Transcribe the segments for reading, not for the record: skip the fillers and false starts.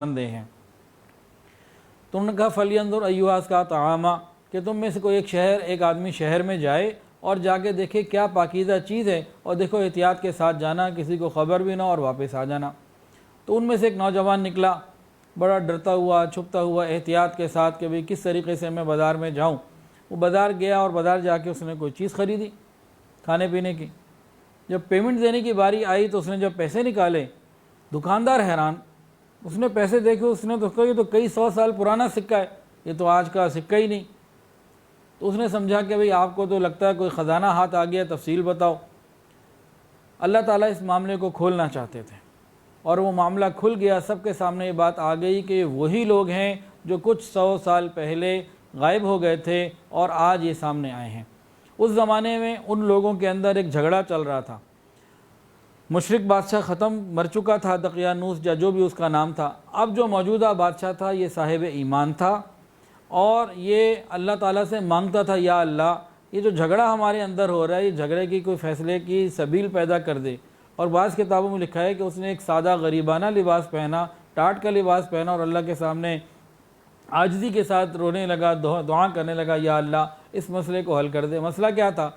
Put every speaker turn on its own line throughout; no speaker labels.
بندے ہیں۔ تو انہوں نے کہا فَلْيَنْظُرْ أَيُّهَا أَزْكَىٰ طَعَامًا کہ تم میں سے کوئی ایک آدمی شہر میں جائے اور جا کے دیکھے کیا پاکیزہ چیز ہے، اور دیکھو احتیاط کے ساتھ جانا، کسی کو خبر بھی نہ اور واپس آ جانا۔ تو ان میں سے ایک نوجوان نکلا، بڑا ڈرتا ہوا چھپتا ہوا احتیاط کے ساتھ کہ بھئی کس طریقے سے میں بازار میں جاؤں۔ وہ بازار گیا اور بازار جا کے اس نے کوئی چیز خریدی کھانے پینے کی۔ جب پیمنٹ دینے کی باری آئی تو اس نے جب پیسے نکالے، دکاندار حیران، اس نے پیسے دیکھے، اس نے تو کہا یہ تو کئی 100 سال پرانا سکہ ہے، یہ تو آج کا سکہ ہی نہیں۔ تو اس نے سمجھا کہ بھئی آپ کو تو لگتا ہے کوئی خزانہ ہاتھ آ گیا، تفصیل بتاؤ۔ اللہ تعالیٰ اس معاملے کو کھولنا چاہتے تھے اور وہ معاملہ کھل گیا، سب کے سامنے یہ بات آ گئی کہ وہی لوگ ہیں جو کچھ 100 سال پہلے غائب ہو گئے تھے اور آج یہ سامنے آئے ہیں۔ اس زمانے میں ان لوگوں کے اندر ایک جھگڑا چل رہا تھا۔ مشرک بادشاہ ختم مر چکا تھا، دقیانوس یا جو بھی اس کا نام تھا۔ اب جو موجودہ بادشاہ تھا یہ صاحب ایمان تھا اور یہ اللہ تعالیٰ سے مانگتا تھا یا اللہ یہ جو جھگڑا ہمارے اندر ہو رہا ہے، یہ جھگڑے کی کوئی فیصلے کی سبیل پیدا کر دے۔ اور بعض کتابوں میں لکھا ہے کہ اس نے ایک سادہ غریبانہ لباس پہنا، ٹاٹ کا لباس پہنا اور اللہ کے سامنے عاجزی کے ساتھ رونے لگا، دعا کرنے لگا یا اللہ اس مسئلے کو حل کر دے۔ مسئلہ کیا تھا؟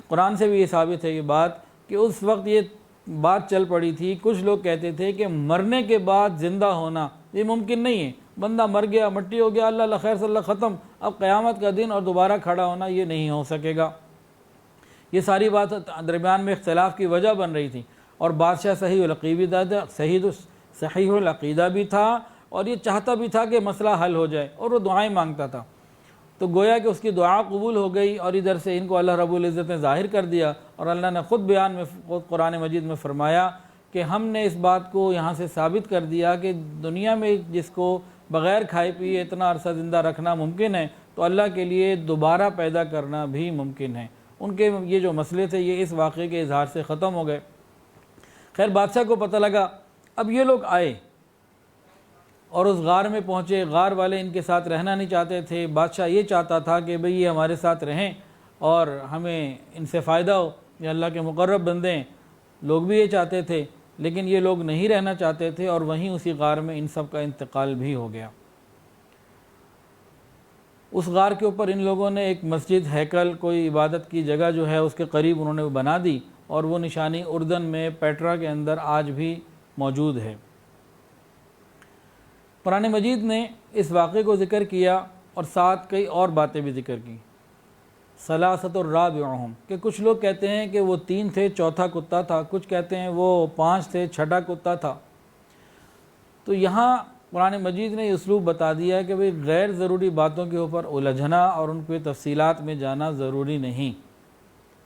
قرآن سے بھی یہ ثابت ہے یہ بات کہ اس وقت یہ بات چل پڑی تھی، کچھ لوگ کہتے تھے کہ مرنے کے بعد زندہ ہونا یہ ممکن نہیں ہے، بندہ مر گیا مٹی ہو گیا، اللہ خیر صلی اللہ ختم، اب قیامت کا دن اور دوبارہ کھڑا ہونا یہ نہیں ہو سکے گا۔ یہ ساری بات درمیان میں اختلاف کی وجہ بن رہی تھی، اور بادشاہ صحیح العقیدہ بھی تھا اور یہ چاہتا بھی تھا کہ مسئلہ حل ہو جائے اور وہ دعائیں مانگتا تھا۔ تو گویا کہ اس کی دعا قبول ہو گئی اور ادھر سے ان کو اللہ رب العزت نے ظاہر کر دیا، اور اللہ نے خود بیان میں قرآن مجید میں فرمایا کہ ہم نے اس بات کو یہاں سے ثابت کر دیا کہ دنیا میں جس کو بغیر کھائے پیے اتنا عرصہ زندہ رکھنا ممکن ہے، تو اللہ کے لیے دوبارہ پیدا کرنا بھی ممکن ہے۔ ان کے یہ جو مسئلے تھے یہ اس واقعے کے اظہار سے ختم ہو گئے۔ خیر بادشاہ کو پتہ لگا، اب یہ لوگ آئے اور اس غار میں پہنچے، غار والے ان کے ساتھ رہنا نہیں چاہتے تھے۔ بادشاہ یہ چاہتا تھا کہ بھئی یہ ہمارے ساتھ رہیں اور ہمیں ان سے فائدہ ہو، یہ اللہ کے مقرب بندے ہیں۔ لوگ بھی یہ چاہتے تھے، لیکن یہ لوگ نہیں رہنا چاہتے تھے، اور وہیں اسی غار میں ان سب کا انتقال بھی ہو گیا۔ اس غار کے اوپر ان لوگوں نے ایک مسجد، ہیکل، کوئی عبادت کی جگہ جو ہے اس کے قریب انہوں نے بنا دی، اور وہ نشانی اردن میں پیٹرا کے اندر آج بھی موجود ہے۔ قرآن مجید نے اس واقعے کو ذکر کیا اور ساتھ کئی اور باتیں بھی ذکر کی۔ ثلاثۃ الرابعہم کہ کچھ لوگ کہتے ہیں کہ وہ 3 تھے، چوتھا کتا تھا، کچھ کہتے ہیں وہ 5 تھے، چھٹا کتا تھا۔ تو یہاں قرآن مجید نے یہ اسلوب بتا دیا کہ بھئی غیر ضروری باتوں کے اوپر الجھنا اور ان کے تفصیلات میں جانا ضروری نہیں۔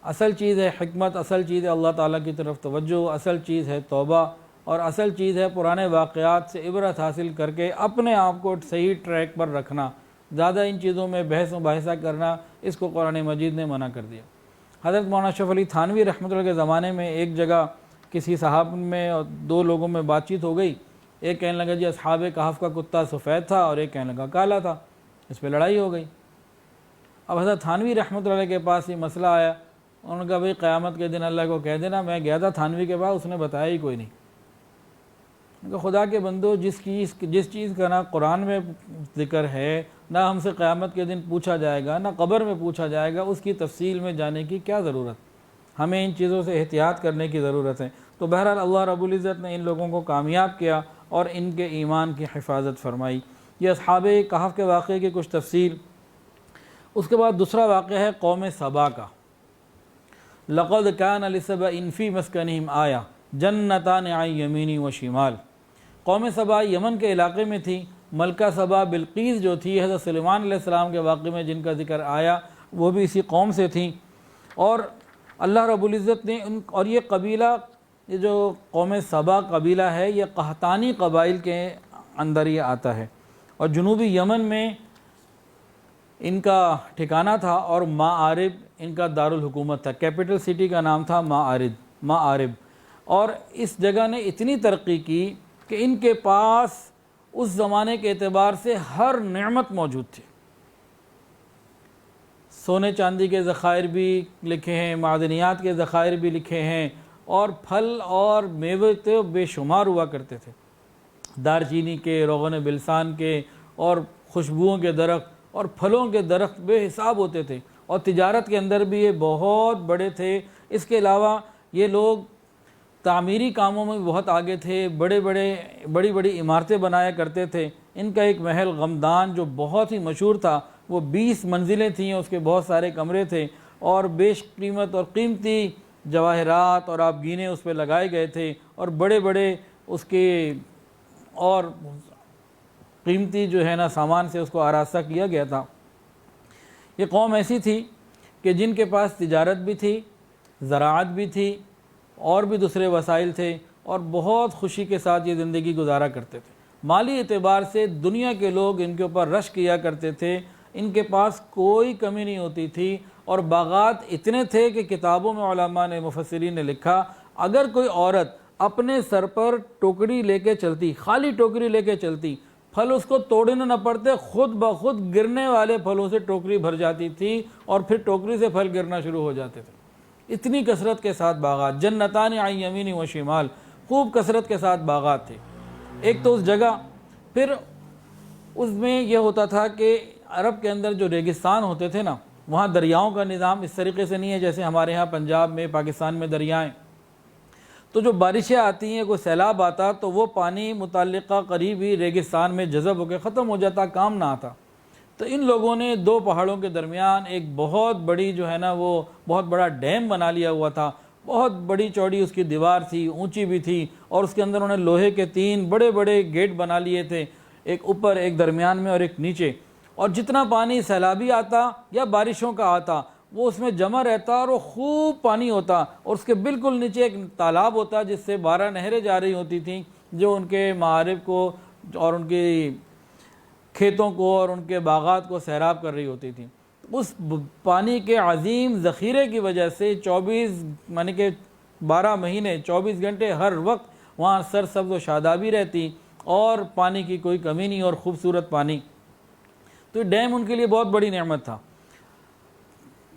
اصل چیز ہے حکمت، اصل چیز ہے اللہ تعالیٰ کی طرف توجہ، اصل چیز ہے توبہ، اور اصل چیز ہے پرانے واقعات سے عبرت حاصل کر کے اپنے آپ کو صحیح ٹریک پر رکھنا۔ زیادہ ان چیزوں میں بحث و مباحثہ کرنا، اس کو قرآن مجید نے منع کر دیا۔ حضرت مولانا اشرف علی تھانوی رحمۃ اللہ کے زمانے میں ایک جگہ کسی صحابہ میں اور 2 لوگوں میں بات چیت ہو گئی۔ ایک کہنے لگا جی اصحاب کہف کا کتا سفید تھا، اور ایک کہنے لگا کالا تھا۔ اس پہ لڑائی ہو گئی۔ اب حضرت تھانوی رحمۃ اللہ کے پاس یہ مسئلہ آیا، انہوں نے کہا بھئی قیامت کے دن اللہ کو کہہ دینا میں گیا تھا تھانوی کے پاس، اس نے بتایا ہی کوئی نہیں۔ کہ خدا کے بندو، جس چیز کا نہ قرآن میں ذکر ہے، نہ ہم سے قیامت کے دن پوچھا جائے گا، نہ قبر میں پوچھا جائے گا، اس کی تفصیل میں جانے کی کیا ضرورت؟ ہمیں ان چیزوں سے احتیاط کرنے کی ضرورت ہے۔ تو بہرحال اللہ رب العزت نے ان لوگوں کو کامیاب کیا اور ان کے ایمان کی حفاظت فرمائی۔ یہ اصحاب کہف کے واقعے کی کچھ تفصیل۔ اس کے بعد دوسرا واقعہ ہے قوم سبا کا۔ لقد کان لسبأ فی مسکنہم آیہ جنتان عن یمین و شمال۔ قوم سبا یمن کے علاقے میں تھی۔ ملکہ سبا بلقیس جو تھی حضرت سلیمان علیہ السلام کے واقعے میں جن کا ذکر آیا، وہ بھی اسی قوم سے تھیں۔ اور اللہ رب العزت نے اور یہ قبیلہ، یہ جو قوم سبا قبیلہ ہے، یہ قحطانی قبائل کے اندر یہ آتا ہے، اور جنوبی یمن میں ان کا ٹھکانہ تھا، اور مآرب ان کا دارالحکومت تھا۔ کیپٹل سٹی کا نام تھا مآرب۔ اور اس جگہ نے اتنی ترقی کی کہ ان کے پاس اس زمانے کے اعتبار سے ہر نعمت موجود تھی۔ سونے چاندی کے ذخائر بھی لکھے ہیں، معدنیات کے ذخائر بھی لکھے ہیں، اور پھل اور میوے تو بے شمار ہوا کرتے تھے۔ دار چینی کے، روغن بلسان کے، اور خوشبوؤں کے درخت اور پھلوں کے درخت بے حساب ہوتے تھے، اور تجارت کے اندر بھی یہ بہت بڑے تھے۔ اس کے علاوہ یہ لوگ تعمیری کاموں میں بہت آگے تھے، بڑی بڑی عمارتیں بنایا کرتے تھے۔ ان کا ایک محل غمدان جو بہت ہی مشہور تھا، وہ 20 منزلیں تھیں، اس کے بہت سارے کمرے تھے، اور بیش قیمت اور قیمتی جواہرات اور آبگینے اس پہ لگائے گئے تھے، اور بڑے بڑے اس کے اور قیمتی جو ہے نا سامان سے اس کو آراستہ کیا گیا تھا۔ یہ قوم ایسی تھی کہ جن کے پاس تجارت بھی تھی، زراعت بھی تھی، اور بھی دوسرے وسائل تھے، اور بہت خوشی کے ساتھ یہ زندگی گزارا کرتے تھے۔ مالی اعتبار سے دنیا کے لوگ ان کے اوپر رش کیا کرتے تھے، ان کے پاس کوئی کمی نہیں ہوتی تھی، اور باغات اتنے تھے کہ کتابوں میں علماء نے، مفسرین نے لکھا، اگر کوئی عورت اپنے سر پر ٹوکری لے کے چلتی، خالی ٹوکری لے کے چلتی، پھل اس کو توڑنے نہ پڑتے، خود بخود گرنے والے پھلوں سے ٹوکری بھر جاتی تھی، اور پھر ٹوکری سے پھل گرنا شروع ہو جاتے تھے۔ اتنی کثرت کے ساتھ باغات، جنتان عن یمین و شمال، خوب کثرت کے ساتھ باغات تھے۔ ایک تو اس جگہ، پھر اس میں یہ ہوتا تھا کہ عرب کے اندر جو ریگستان ہوتے تھے نا، وہاں دریاؤں کا نظام اس طریقے سے نہیں ہے جیسے ہمارے ہاں پنجاب میں، پاکستان میں دریائیں۔ تو جو بارشیں آتی ہیں، کوئی سیلاب آتا، تو وہ پانی متعلقہ قریبی ریگستان میں جذب ہو کے ختم ہو جاتا، کام نہ آتا۔ تو ان لوگوں نے دو پہاڑوں کے درمیان ایک بہت بڑی جو ہے نا وہ بہت بڑا ڈیم بنا لیا ہوا تھا، بہت بڑی چوڑی اس کی دیوار تھی، اونچی بھی تھی، اور اس کے اندر انہوں نے لوہے کے 3 بڑے بڑے گیٹ بنا لیے تھے، ایک اوپر، ایک درمیان میں، اور ایک نیچے، اور جتنا پانی سیلابی آتا یا بارشوں کا آتا وہ اس میں جمع رہتا، اور وہ خوب پانی ہوتا، اور اس کے بالکل نیچے ایک تالاب ہوتا جس سے 12 نہریں جا رہی ہوتی تھیں، جو ان کے معارف کو اور ان کی کھیتوں کو اور ان کے باغات کو سیراب کر رہی ہوتی تھیں۔ اس پانی کے عظیم ذخیرے کی وجہ سے 24 یعنی کہ 12 مہینے 24 گھنٹے ہر وقت وہاں سرسبز و شادابی رہتی، اور پانی کی کوئی کمی نہیں، اور خوبصورت پانی۔ تو یہ ڈیم ان کے لیے بہت بڑی نعمت تھا۔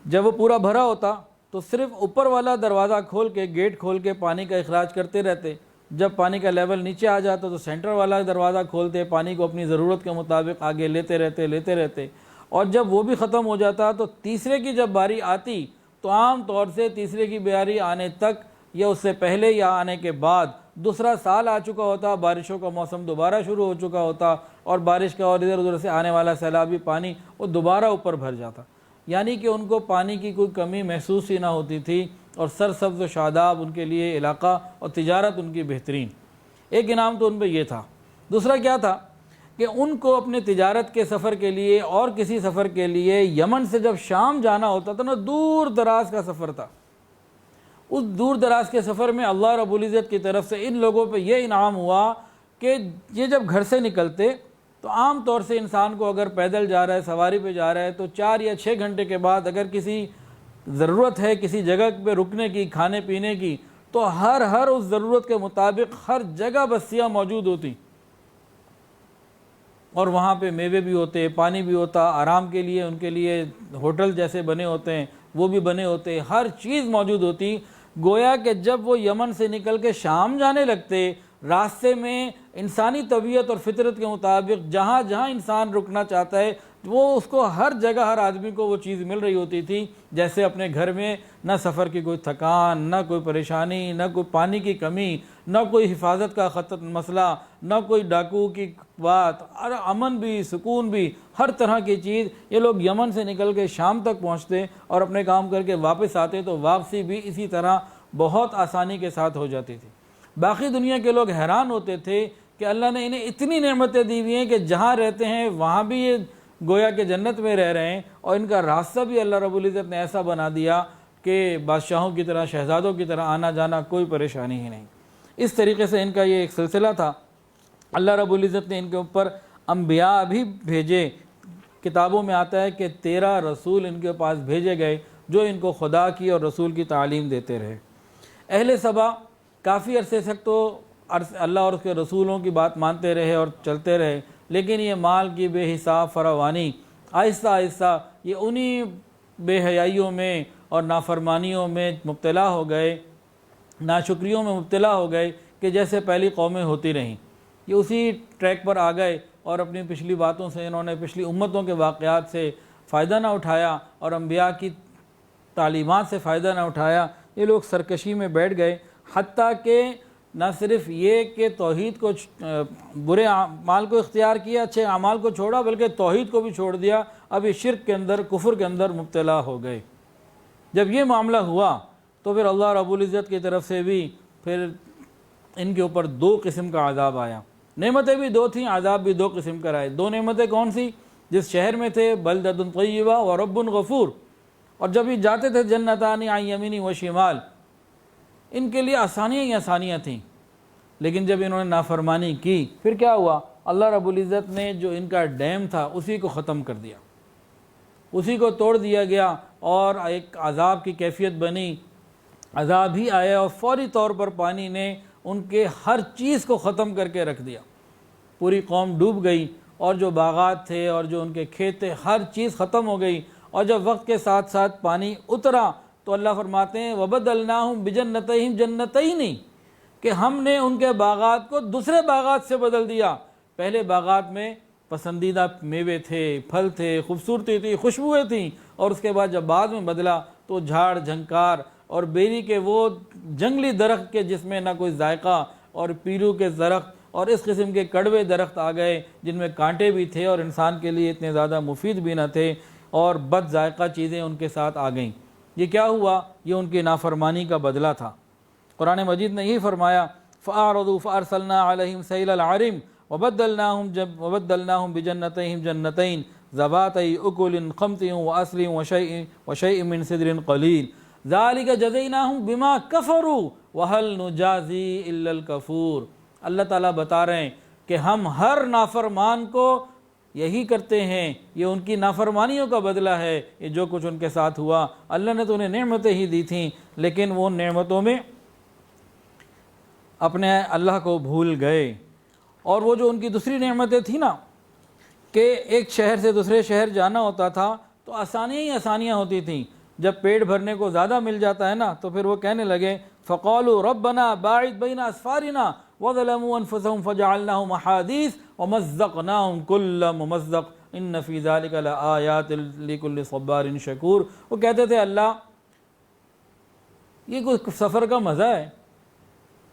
جب وہ پورا بھرا ہوتا تو صرف اوپر والا دروازہ کھول کے، گیٹ کھول کے پانی کا اخراج کرتے رہتے، جب پانی کا لیول نیچے آ جاتا تو سینٹر والا دروازہ کھولتے، پانی کو اپنی ضرورت کے مطابق آگے لیتے رہتے، اور جب وہ بھی ختم ہو جاتا تو تیسرے کی جب باری آتی تو عام طور سے تیسرے کی باری آنے تک یا اس سے پہلے یا آنے کے بعد دوسرا سال آ چکا ہوتا، بارشوں کا موسم دوبارہ شروع ہو چکا ہوتا، اور بارش کا اور ادھر ادھر سے آنے والا سیلابی پانی وہ دوبارہ اوپر بھر جاتا، یعنی کہ ان کو پانی کی کوئی کمی محسوس ہی نہ ہوتی تھی، اور سرسبز و شاداب ان کے لیے علاقہ، اور تجارت ان کی بہترین۔ ایک انعام تو ان پہ یہ تھا۔ دوسرا کیا تھا کہ ان کو اپنے تجارت کے سفر کے لیے اور کسی سفر کے لیے یمن سے جب شام جانا ہوتا تھا نا، دور دراز کا سفر تھا، اس دور دراز کے سفر میں اللہ رب العزت کی طرف سے ان لوگوں پہ یہ انعام ہوا کہ یہ جب گھر سے نکلتے تو عام طور سے انسان کو اگر پیدل جا رہا ہے، سواری پہ جا رہا ہے، تو 4 یا 6 گھنٹے کے بعد اگر کسی ضرورت ہے کسی جگہ پہ رکنے کی، کھانے پینے کی، تو ہر اس ضرورت کے مطابق ہر جگہ بستیاں موجود ہوتی، اور وہاں پہ میوے بھی ہوتے، پانی بھی ہوتا، آرام کے لیے ان کے لیے ہوٹل جیسے بنے ہوتے ہیں وہ بھی بنے ہوتے، ہر چیز موجود ہوتی۔ گویا کہ جب وہ یمن سے نکل کے شام جانے لگتے، راستے میں انسانی طبیعت اور فطرت کے مطابق جہاں جہاں انسان رکنا چاہتا ہے وہ اس کو ہر جگہ، ہر آدمی کو وہ چیز مل رہی ہوتی تھی، جیسے اپنے گھر میں نہ سفر کی کوئی تھکان، نہ کوئی پریشانی، نہ کوئی پانی کی کمی، نہ کوئی حفاظت کا خطر مسئلہ، نہ کوئی ڈاکو کی بات، اور امن بھی، سکون بھی، ہر طرح کی چیز۔ یہ لوگ یمن سے نکل کے شام تک پہنچتے اور اپنے کام کر کے واپس آتے تو واپسی بھی اسی طرح بہت آسانی کے ساتھ ہو جاتی تھی۔ باقی دنیا کے لوگ حیران ہوتے تھے کہ اللہ نے انہیں اتنی نعمتیں دی ہوئی ہیں کہ جہاں رہتے ہیں وہاں بھی یہ گویا کہ جنت میں رہ رہے ہیں، اور ان کا راستہ بھی اللہ رب العزت نے ایسا بنا دیا کہ بادشاہوں کی طرح، شہزادوں کی طرح آنا جانا، کوئی پریشانی ہی نہیں۔ اس طریقے سے ان کا یہ ایک سلسلہ تھا۔ اللہ رب العزت نے ان کے اوپر انبیاء بھی بھیجے۔ کتابوں میں آتا ہے کہ 13 رسول ان کے پاس بھیجے گئے جو ان کو خدا کی اور رسول کی تعلیم دیتے رہے۔ اہل سبا کافی عرصے تک تو اللہ اور اس کے رسولوں کی بات مانتے رہے اور چلتے رہے، لیکن یہ مال کی بے حساب فراوانی آہستہ آہستہ یہ انہی بے حیائیوں میں اور نافرمانیوں میں مبتلا ہو گئے، ناشکریوں میں مبتلا ہو گئے کہ جیسے پہلی قومیں ہوتی رہیں۔ یہ اسی ٹریک پر آ گئے اور اپنی پچھلی باتوں سے انہوں نے پچھلی امتوں کے واقعات سے فائدہ نہ اٹھایا اور انبیاء کی تعلیمات سے فائدہ نہ اٹھایا، یہ لوگ سرکشی میں بیٹھ گئے، حتیٰ کہ نہ صرف یہ کہ توحید کو برے اعمال کو اختیار کیا، اچھے اعمال کو چھوڑا، بلکہ توحید کو بھی چھوڑ دیا، اب یہ شرک کے اندر، کفر کے اندر مبتلا ہو گئے۔ جب یہ معاملہ ہوا تو پھر اللہ رب العزت کی طرف سے بھی پھر ان کے اوپر دو قسم کا عذاب آیا۔ نعمتیں بھی دو تھیں، عذاب بھی دو قسم کا آئے۔ دو نعمتیں کون سی؟ جس شہر میں تھے بلدۃ طیبہ و رب غفور، اور جب یہ جاتے تھے جنتان عن یمین و شمال، ان کے لیے آسانیاں ہی آسانیاں تھیں، لیکن جب انہوں نے نافرمانی کی پھر کیا ہوا؟ اللہ رب العزت نے جو ان کا ڈیم تھا اسی کو ختم کر دیا، اسی کو توڑ دیا گیا، اور ایک عذاب کی کیفیت بنی، عذاب ہی آیا اور فوری طور پر پانی نے ان کے ہر چیز کو ختم کر کے رکھ دیا، پوری قوم ڈوب گئی، اور جو باغات تھے اور جو ان کے کھیت تھے ہر چیز ختم ہو گئی۔ اور جب وقت کے ساتھ ساتھ پانی اترا تو اللہ فرماتے ہیں وَبَدَّلْنَاهُمْ بِجَنَّتَيْهِمْ جَنَّتَيْنِ، کہ ہم نے ان کے باغات کو دوسرے باغات سے بدل دیا۔ پہلے باغات میں پسندیدہ میوے تھے، پھل تھے، خوبصورتی تھی، خوشبوئیں تھیں، اور اس کے بعد جب بعد میں بدلا تو جھاڑ جھنکار اور بیری کے وہ جنگلی درخت کے جس میں نہ کوئی ذائقہ، اور پیلو کے درخت اور اس قسم کے کڑوے درخت آ گئے جن میں کانٹے بھی تھے اور انسان کے لیے اتنے زیادہ مفید بھی نہ تھے، اور بد ذائقہ چیزیں ان کے ساتھ آ گئیں۔ یہ کیا ہوا؟ یہ ان کی نافرمانی کا بدلہ تھا۔ قرآن مجید نے یہی فرمایا فَأَعْرَضُوا فَأَرْسَلْنَا عَلَيْهِمْ سَيْلَ الْعَرِمِ وَبَدَّلْنَاهُمْ بِجَنَّتَيْهِمْ جَنَّتَيْنِ ذَوَاتَيْ أُكُلٍ خَمْطٍ وَأَصْلٍ وَشَيْءٍ مِّن سِدْرٍ قَلِيلٍ ذَلِكَ جَزَيْنَاهُمْ بِمَا كَفَرُوا وَهَلْ نُجَازِي إِلَّا الْكَفُورَ۔ اللہ تعالیٰ بتا رہے ہیں کہ ہم ہر نافرمان کو یہی کرتے ہیں، یہ ان کی نافرمانیوں کا بدلہ ہے، یہ جو کچھ ان کے ساتھ ہوا۔ اللہ نے تو انہیں نعمتیں ہی دی تھیں، لیکن وہ نعمتوں میں اپنے اللہ کو بھول گئے۔ اور وہ جو ان کی دوسری نعمتیں تھیں نا، کہ ایک شہر سے دوسرے شہر جانا ہوتا تھا تو آسانیاں ہی آسانیاں ہوتی تھیں، جب پیٹ بھرنے کو زیادہ مل جاتا ہے نا تو پھر وہ کہنے لگے فَقَالُوا رَبَّنَا بَاعِدْ بَيْنَ أَسْفَارِنَا وَظَلَمُوا أَنفُسَهُمْ فَجَعَلْنَاهُمْ أَحَادِيثَ وَمَزَّقْنَاهُمْ كُلَّ مُمَزَّقٍ إِنَّ فِي ذَلِكَ لَآيَاتٍ لِكُلِّ صَبَّارٍ شَكُورٍ۔ وہ کہتے تھے اللہ یہ کوئی سفر کا مزہ ہے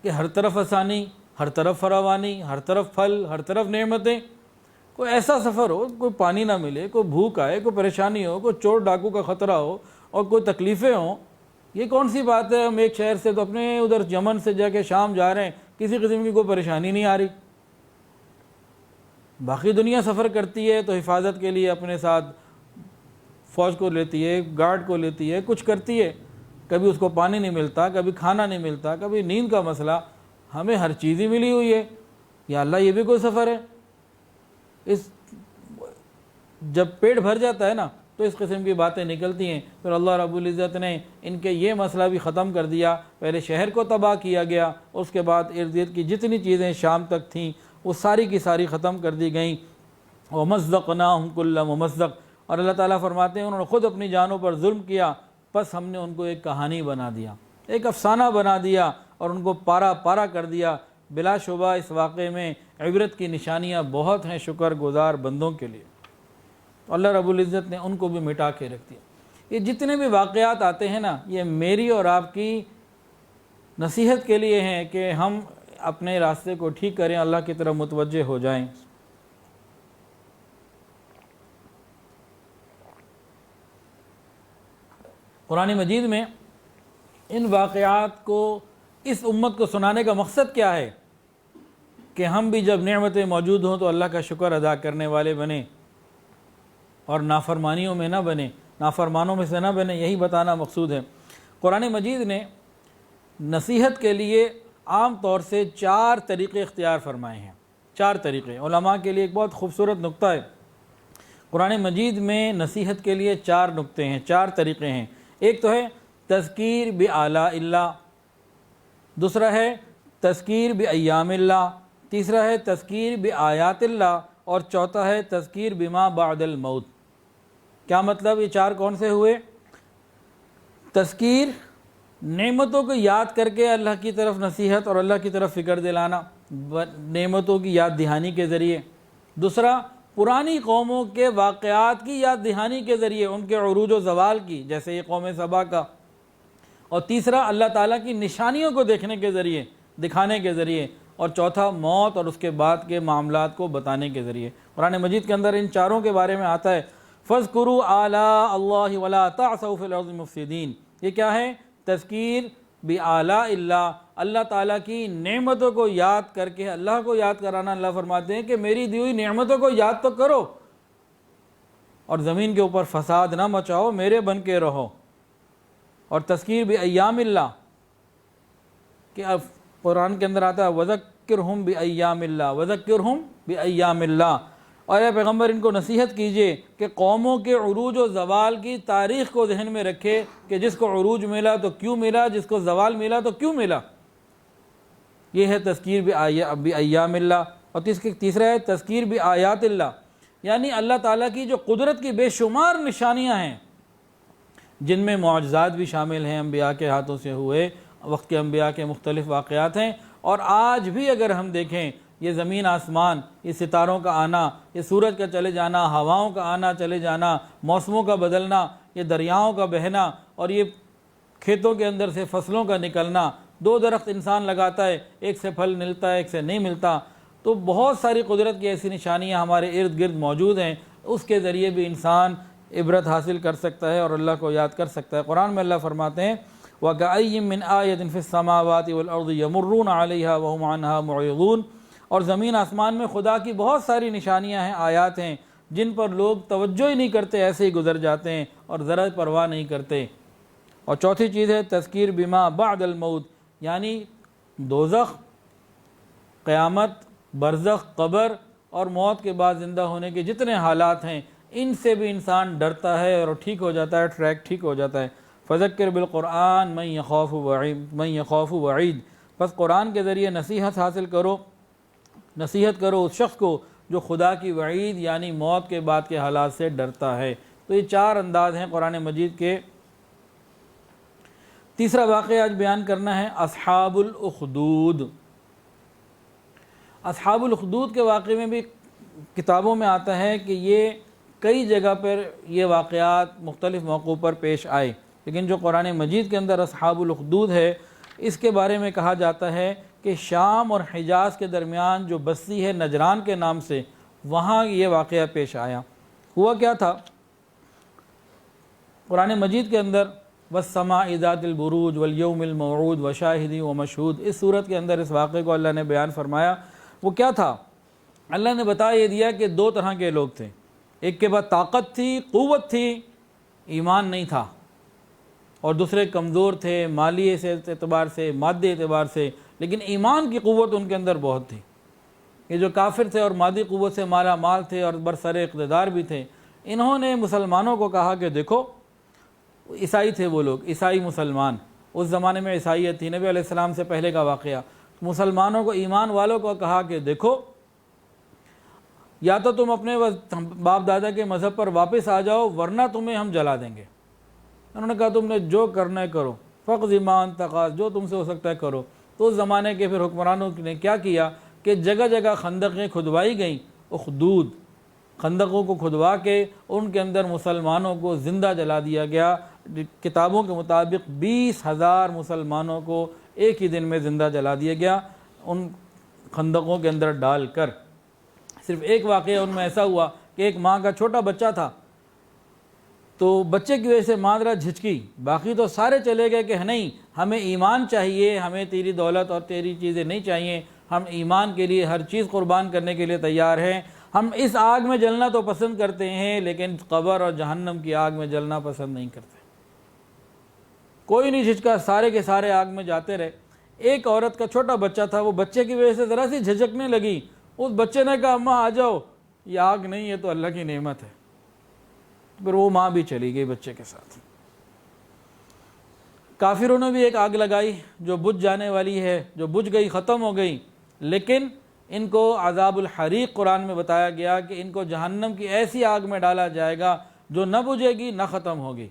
کہ ہر طرف آسانی، ہر طرف فراوانی، ہر طرف پھل، ہر طرف نعمتیں، کوئی ایسا سفر ہو کوئی پانی نہ ملے، کوئی بھوک آئے، کوئی پریشانی ہو، کوئی چور ڈاکو کا خطرہ ہو اور کوئی تکلیفیں ہوں، یہ کون سی بات ہے؟ ہم ایک شہر سے تو اپنے ادھر یمن سے جا کے شام جا رہے ہیں، کسی قسم کی کوئی پریشانی نہیں آ رہی۔ باقی دنیا سفر کرتی ہے تو حفاظت کے لیے اپنے ساتھ فوج کو لیتی ہے، گارڈ کو لیتی ہے، کچھ کرتی ہے، کبھی اس کو پانی نہیں ملتا، کبھی کھانا نہیں ملتا، کبھی نیند کا مسئلہ، ہمیں ہر چیز ہی ملی ہوئی ہے۔ یا اللہ یہ بھی کوئی سفر ہے؟ جب پیٹ بھر جاتا ہے نا تو اس قسم کی باتیں نکلتی ہیں۔ پھر اللہ رب العزت نے ان کے یہ مسئلہ بھی ختم کر دیا، پہلے شہر کو تباہ کیا گیا، اس کے بعد ارد گرد کی جتنی چیزیں شام تک تھیں وہ ساری کی ساری ختم کر دی گئیں۔ وَمَزَّقْنَاهُمْ كُلَّ مُمَزَّقٍ، اور اللہ تعالیٰ فرماتے ہیں انہوں نے خود اپنی جانوں پر ظلم کیا، پس ہم نے ان کو ایک کہانی بنا دیا، ایک افسانہ بنا دیا اور ان کو پارا پارا کر دیا۔ بلا شبہ اس واقعے میں عبرت کی نشانیاں بہت ہیں شکر گزار بندوں کے لیے۔ اللہ رب العزت نے ان کو بھی مٹا کے رکھ دیا۔ یہ جتنے بھی واقعات آتے ہیں نا، یہ میری اور آپ کی نصیحت کے لیے ہیں کہ ہم اپنے راستے کو ٹھیک کریں، اللہ کی طرف متوجہ ہو جائیں۔ قرآن مجید میں ان واقعات کو، اس امت کو سنانے کا مقصد کیا ہے؟ کہ ہم بھی جب نعمتیں موجود ہوں تو اللہ کا شکر ادا کرنے والے بنیں اور نافرمانیوں میں نہ بنیں، نافرمانوں میں سے نہ بنیں، یہی بتانا مقصود ہے۔ قرآن مجید نے نصیحت کے لیے عام طور سے 4 طریقے اختیار فرمائے ہیں۔ 4 طریقے علماء کے لیے ایک بہت خوبصورت نقطہ ہے۔ قرآن مجید میں نصیحت کے لیے 4 نقطے ہیں، 4 طریقے ہیں۔ ایک تو ہے تذکیر بآلاء اللہ، دوسرا ہے تذکیر بایام اللہ، تیسرا ہے تذکیر بآیات اللہ، اور چوتھا ہے تذکیر بما بعد الموت۔ کیا مطلب؟ یہ 4 کون سے ہوئے؟ تذکیر، نعمتوں کو یاد کر کے اللہ کی طرف نصیحت اور اللہ کی طرف فکر دلانا، نعمتوں کی یاد دہانی کے ذریعے، دوسرا پرانی قوموں کے واقعات کی یاد دہانی کے ذریعے، ان کے عروج و زوال کی، جیسے یہ قوم سبا کا، اور تیسرا اللہ تعالیٰ کی نشانیوں کو دیکھنے کے ذریعے، دکھانے کے ذریعے، اور چوتھا موت اور اس کے بعد کے معاملات کو بتانے کے ذریعے۔ قرآن مجید کے اندر ان چاروں کے بارے میں آتا ہے فَاذْكُرُوا آلَاءَ اللَّهِ وَلَا تَعْثَوْا فِي الْأَرْضِ مُفْسِدِينَ۔ یہ کیا ہے؟ تذکیر بِآلَاءِ اللہ، اللہ تعالیٰ کی نعمتوں کو یاد کر کے اللہ کو یاد کرانا۔ اللہ فرماتے ہیں کہ میری دی ہوئی نعمتوں کو یاد تو کرو اور زمین کے اوپر فساد نہ مچاؤ، میرے بن کے رہو۔ اور تذکیر بِأَيَّامِ اللہ، کہ اب قرآن کے اندر آتا ہے وَذَكِّرْهُمْ بِأَيَّامِ اللَّهِ وَذَكِّرْهُمْ بِأَيَّامِ اللَّهِ، اور اے پیغمبر ان کو نصیحت کیجئے کہ قوموں کے عروج و زوال کی تاریخ کو ذہن میں رکھے کہ جس کو عروج ملا تو کیوں ملا، جس کو زوال ملا تو کیوں ملا۔ یہ ہے تذکیر بِأَيَّامِ اللہ۔ اور تیسرا ہے تذکیر بِآیاتِ اللہ، یعنی اللہ تعالیٰ کی جو قدرت کی بے شمار نشانیاں ہیں، جن میں معجزات بھی شامل ہیں، انبیاء کے ہاتھوں سے ہوئے وقت کے انبیاء کے مختلف واقعات ہیں، اور آج بھی اگر ہم دیکھیں یہ زمین آسمان، یہ ستاروں کا آنا، یہ سورج کا چلے جانا، ہواؤں کا آنا چلے جانا، موسموں کا بدلنا، یہ دریاؤں کا بہنا، اور یہ کھیتوں کے اندر سے فصلوں کا نکلنا، دو درخت انسان لگاتا ہے، ایک سے پھل ملتا ہے ایک سے نہیں ملتا، تو بہت ساری قدرت کی ایسی نشانیاں ہمارے ارد گرد موجود ہیں، اس کے ذریعے بھی انسان عبرت حاصل کر سکتا ہے اور اللہ کو یاد کر سکتا ہے۔ قرآن میں اللہ فرماتے ہیں وَكَأَيٍّ مِّنْ آيَةٍ فِي السَّمَاوَاتِ وَالْأَرْضِ يَمُرُّونَ عَلَيْهَا وَهُمْ عَنْهَا مُعْرِضُونَ، اور زمین آسمان میں خدا کی بہت ساری نشانیاں ہیں، آیات ہیں، جن پر لوگ توجہ ہی نہیں کرتے، ایسے ہی گزر جاتے ہیں اور ذرا پرواہ نہیں کرتے۔ اور چوتھی چیز ہے تذکیر بما بعد الموت، یعنی دوزخ، قیامت، برزخ، قبر اور موت کے بعد زندہ ہونے کے جتنے حالات ہیں، ان سے بھی انسان ڈرتا ہے اور ٹھیک ہو جاتا ہے، ٹریک ٹھیک ہو جاتا ہے۔ فذکر بالقرآن من یخاف وعید، بس قرآن کے ذریعے نصیحت حاصل کرو، نصیحت کرو اس شخص کو جو خدا کی وعید یعنی موت کے بعد کے حالات سے ڈرتا ہے۔ تو یہ چار انداز ہیں قرآن مجید کے۔ تیسرا واقعہ آج بیان کرنا ہے اصحاب الاخدود۔ اصحاب الاخدود کے واقعے میں بھی کتابوں میں آتا ہے کہ یہ کئی جگہ پر یہ واقعات مختلف موقعوں پر پیش آئے، لیکن جو قرآن مجید کے اندر اصحاب الاخدود ہے، اس کے بارے میں کہا جاتا ہے کہ شام اور حجاز کے درمیان جو بستی ہے نجران کے نام سے، وہاں یہ واقعہ پیش آیا۔ ہوا کیا تھا؟ قرآن مجید کے اندر وَالسَّمَاءِ ذَاتِ الْبُرُوجِ وَالْيَوْمِ الْمَوْعُودِ وَشَاهِدٍ وَمَشْهُودٍ، اس صورت کے اندر اس واقعے کو اللہ نے بیان فرمایا۔ وہ کیا تھا؟ اللہ نے بتا یہ دیا کہ دو طرح کے لوگ تھے، ایک کے بعد طاقت تھی، قوت تھی، ایمان نہیں تھا، اور دوسرے کمزور تھے مالی اعتبار سے، مادی اعتبار سے، لیکن ایمان کی قوت ان کے اندر بہت تھی۔ یہ جو کافر تھے اور مادی قوت سے مالا مال تھے اور برسر اقتدار بھی تھے، انہوں نے مسلمانوں کو کہا کہ دیکھو، عیسائی تھے وہ لوگ، عیسائی مسلمان، اس زمانے میں عیسائیت تھی، نبی علیہ السلام سے پہلے کا واقعہ۔ مسلمانوں کو، ایمان والوں کو کہا کہ دیکھو، یا تو تم اپنے باپ دادا کے مذہب پر واپس آ جاؤ ورنہ تمہیں ہم جلا دیں گے۔ انہوں نے کہا تم نے جو کرنا ہے کرو، فقض ما انت قاض، جو تم سے ہو سکتا ہے کرو۔ تو اس زمانے کے پھر حکمرانوں نے کیا کیا کہ جگہ جگہ خندقیں کھدوائی گئیں، اخدود، خندقوں کو کھدوا کے ان کے اندر مسلمانوں کو زندہ جلا دیا گیا۔ کتابوں کے مطابق 20,000 مسلمانوں کو ایک ہی دن میں زندہ جلا دیا گیا ان خندقوں کے اندر ڈال کر۔ صرف ایک واقعہ ان میں ایسا ہوا کہ ایک ماں کا چھوٹا بچہ تھا، تو بچے کی وجہ سے ماں ذرا جھجکی، باقی تو سارے چلے گئے کہ نہیں ہمیں ایمان چاہیے، ہمیں تیری دولت اور تیری چیزیں نہیں چاہیے، ہم ایمان کے لیے ہر چیز قربان کرنے کے لیے تیار ہیں، ہم اس آگ میں جلنا تو پسند کرتے ہیں لیکن قبر اور جہنم کی آگ میں جلنا پسند نہیں کرتے۔ کوئی نہیں جھجکا، سارے کے سارے آگ میں جاتے رہے۔ ایک عورت کا چھوٹا بچہ تھا، وہ بچے کی وجہ سے ذرا سی جھجکنے لگی، اس بچے نے کہا اماں آ جاؤ، یہ آگ نہیں ہے تو اللہ کی نعمت ہے۔ پھر وہ ماں بھی چلی گئی بچے کے ساتھ۔ کافروں نے بھی ایک آگ لگائی جو بجھ جانے والی ہے، جو بجھ گئی، ختم ہو گئی، لیکن ان کو عذاب الحریق قرآن میں بتایا گیا کہ ان کو جہنم کی ایسی آگ میں ڈالا جائے گا جو نہ بجھے گی نہ ختم ہوگی۔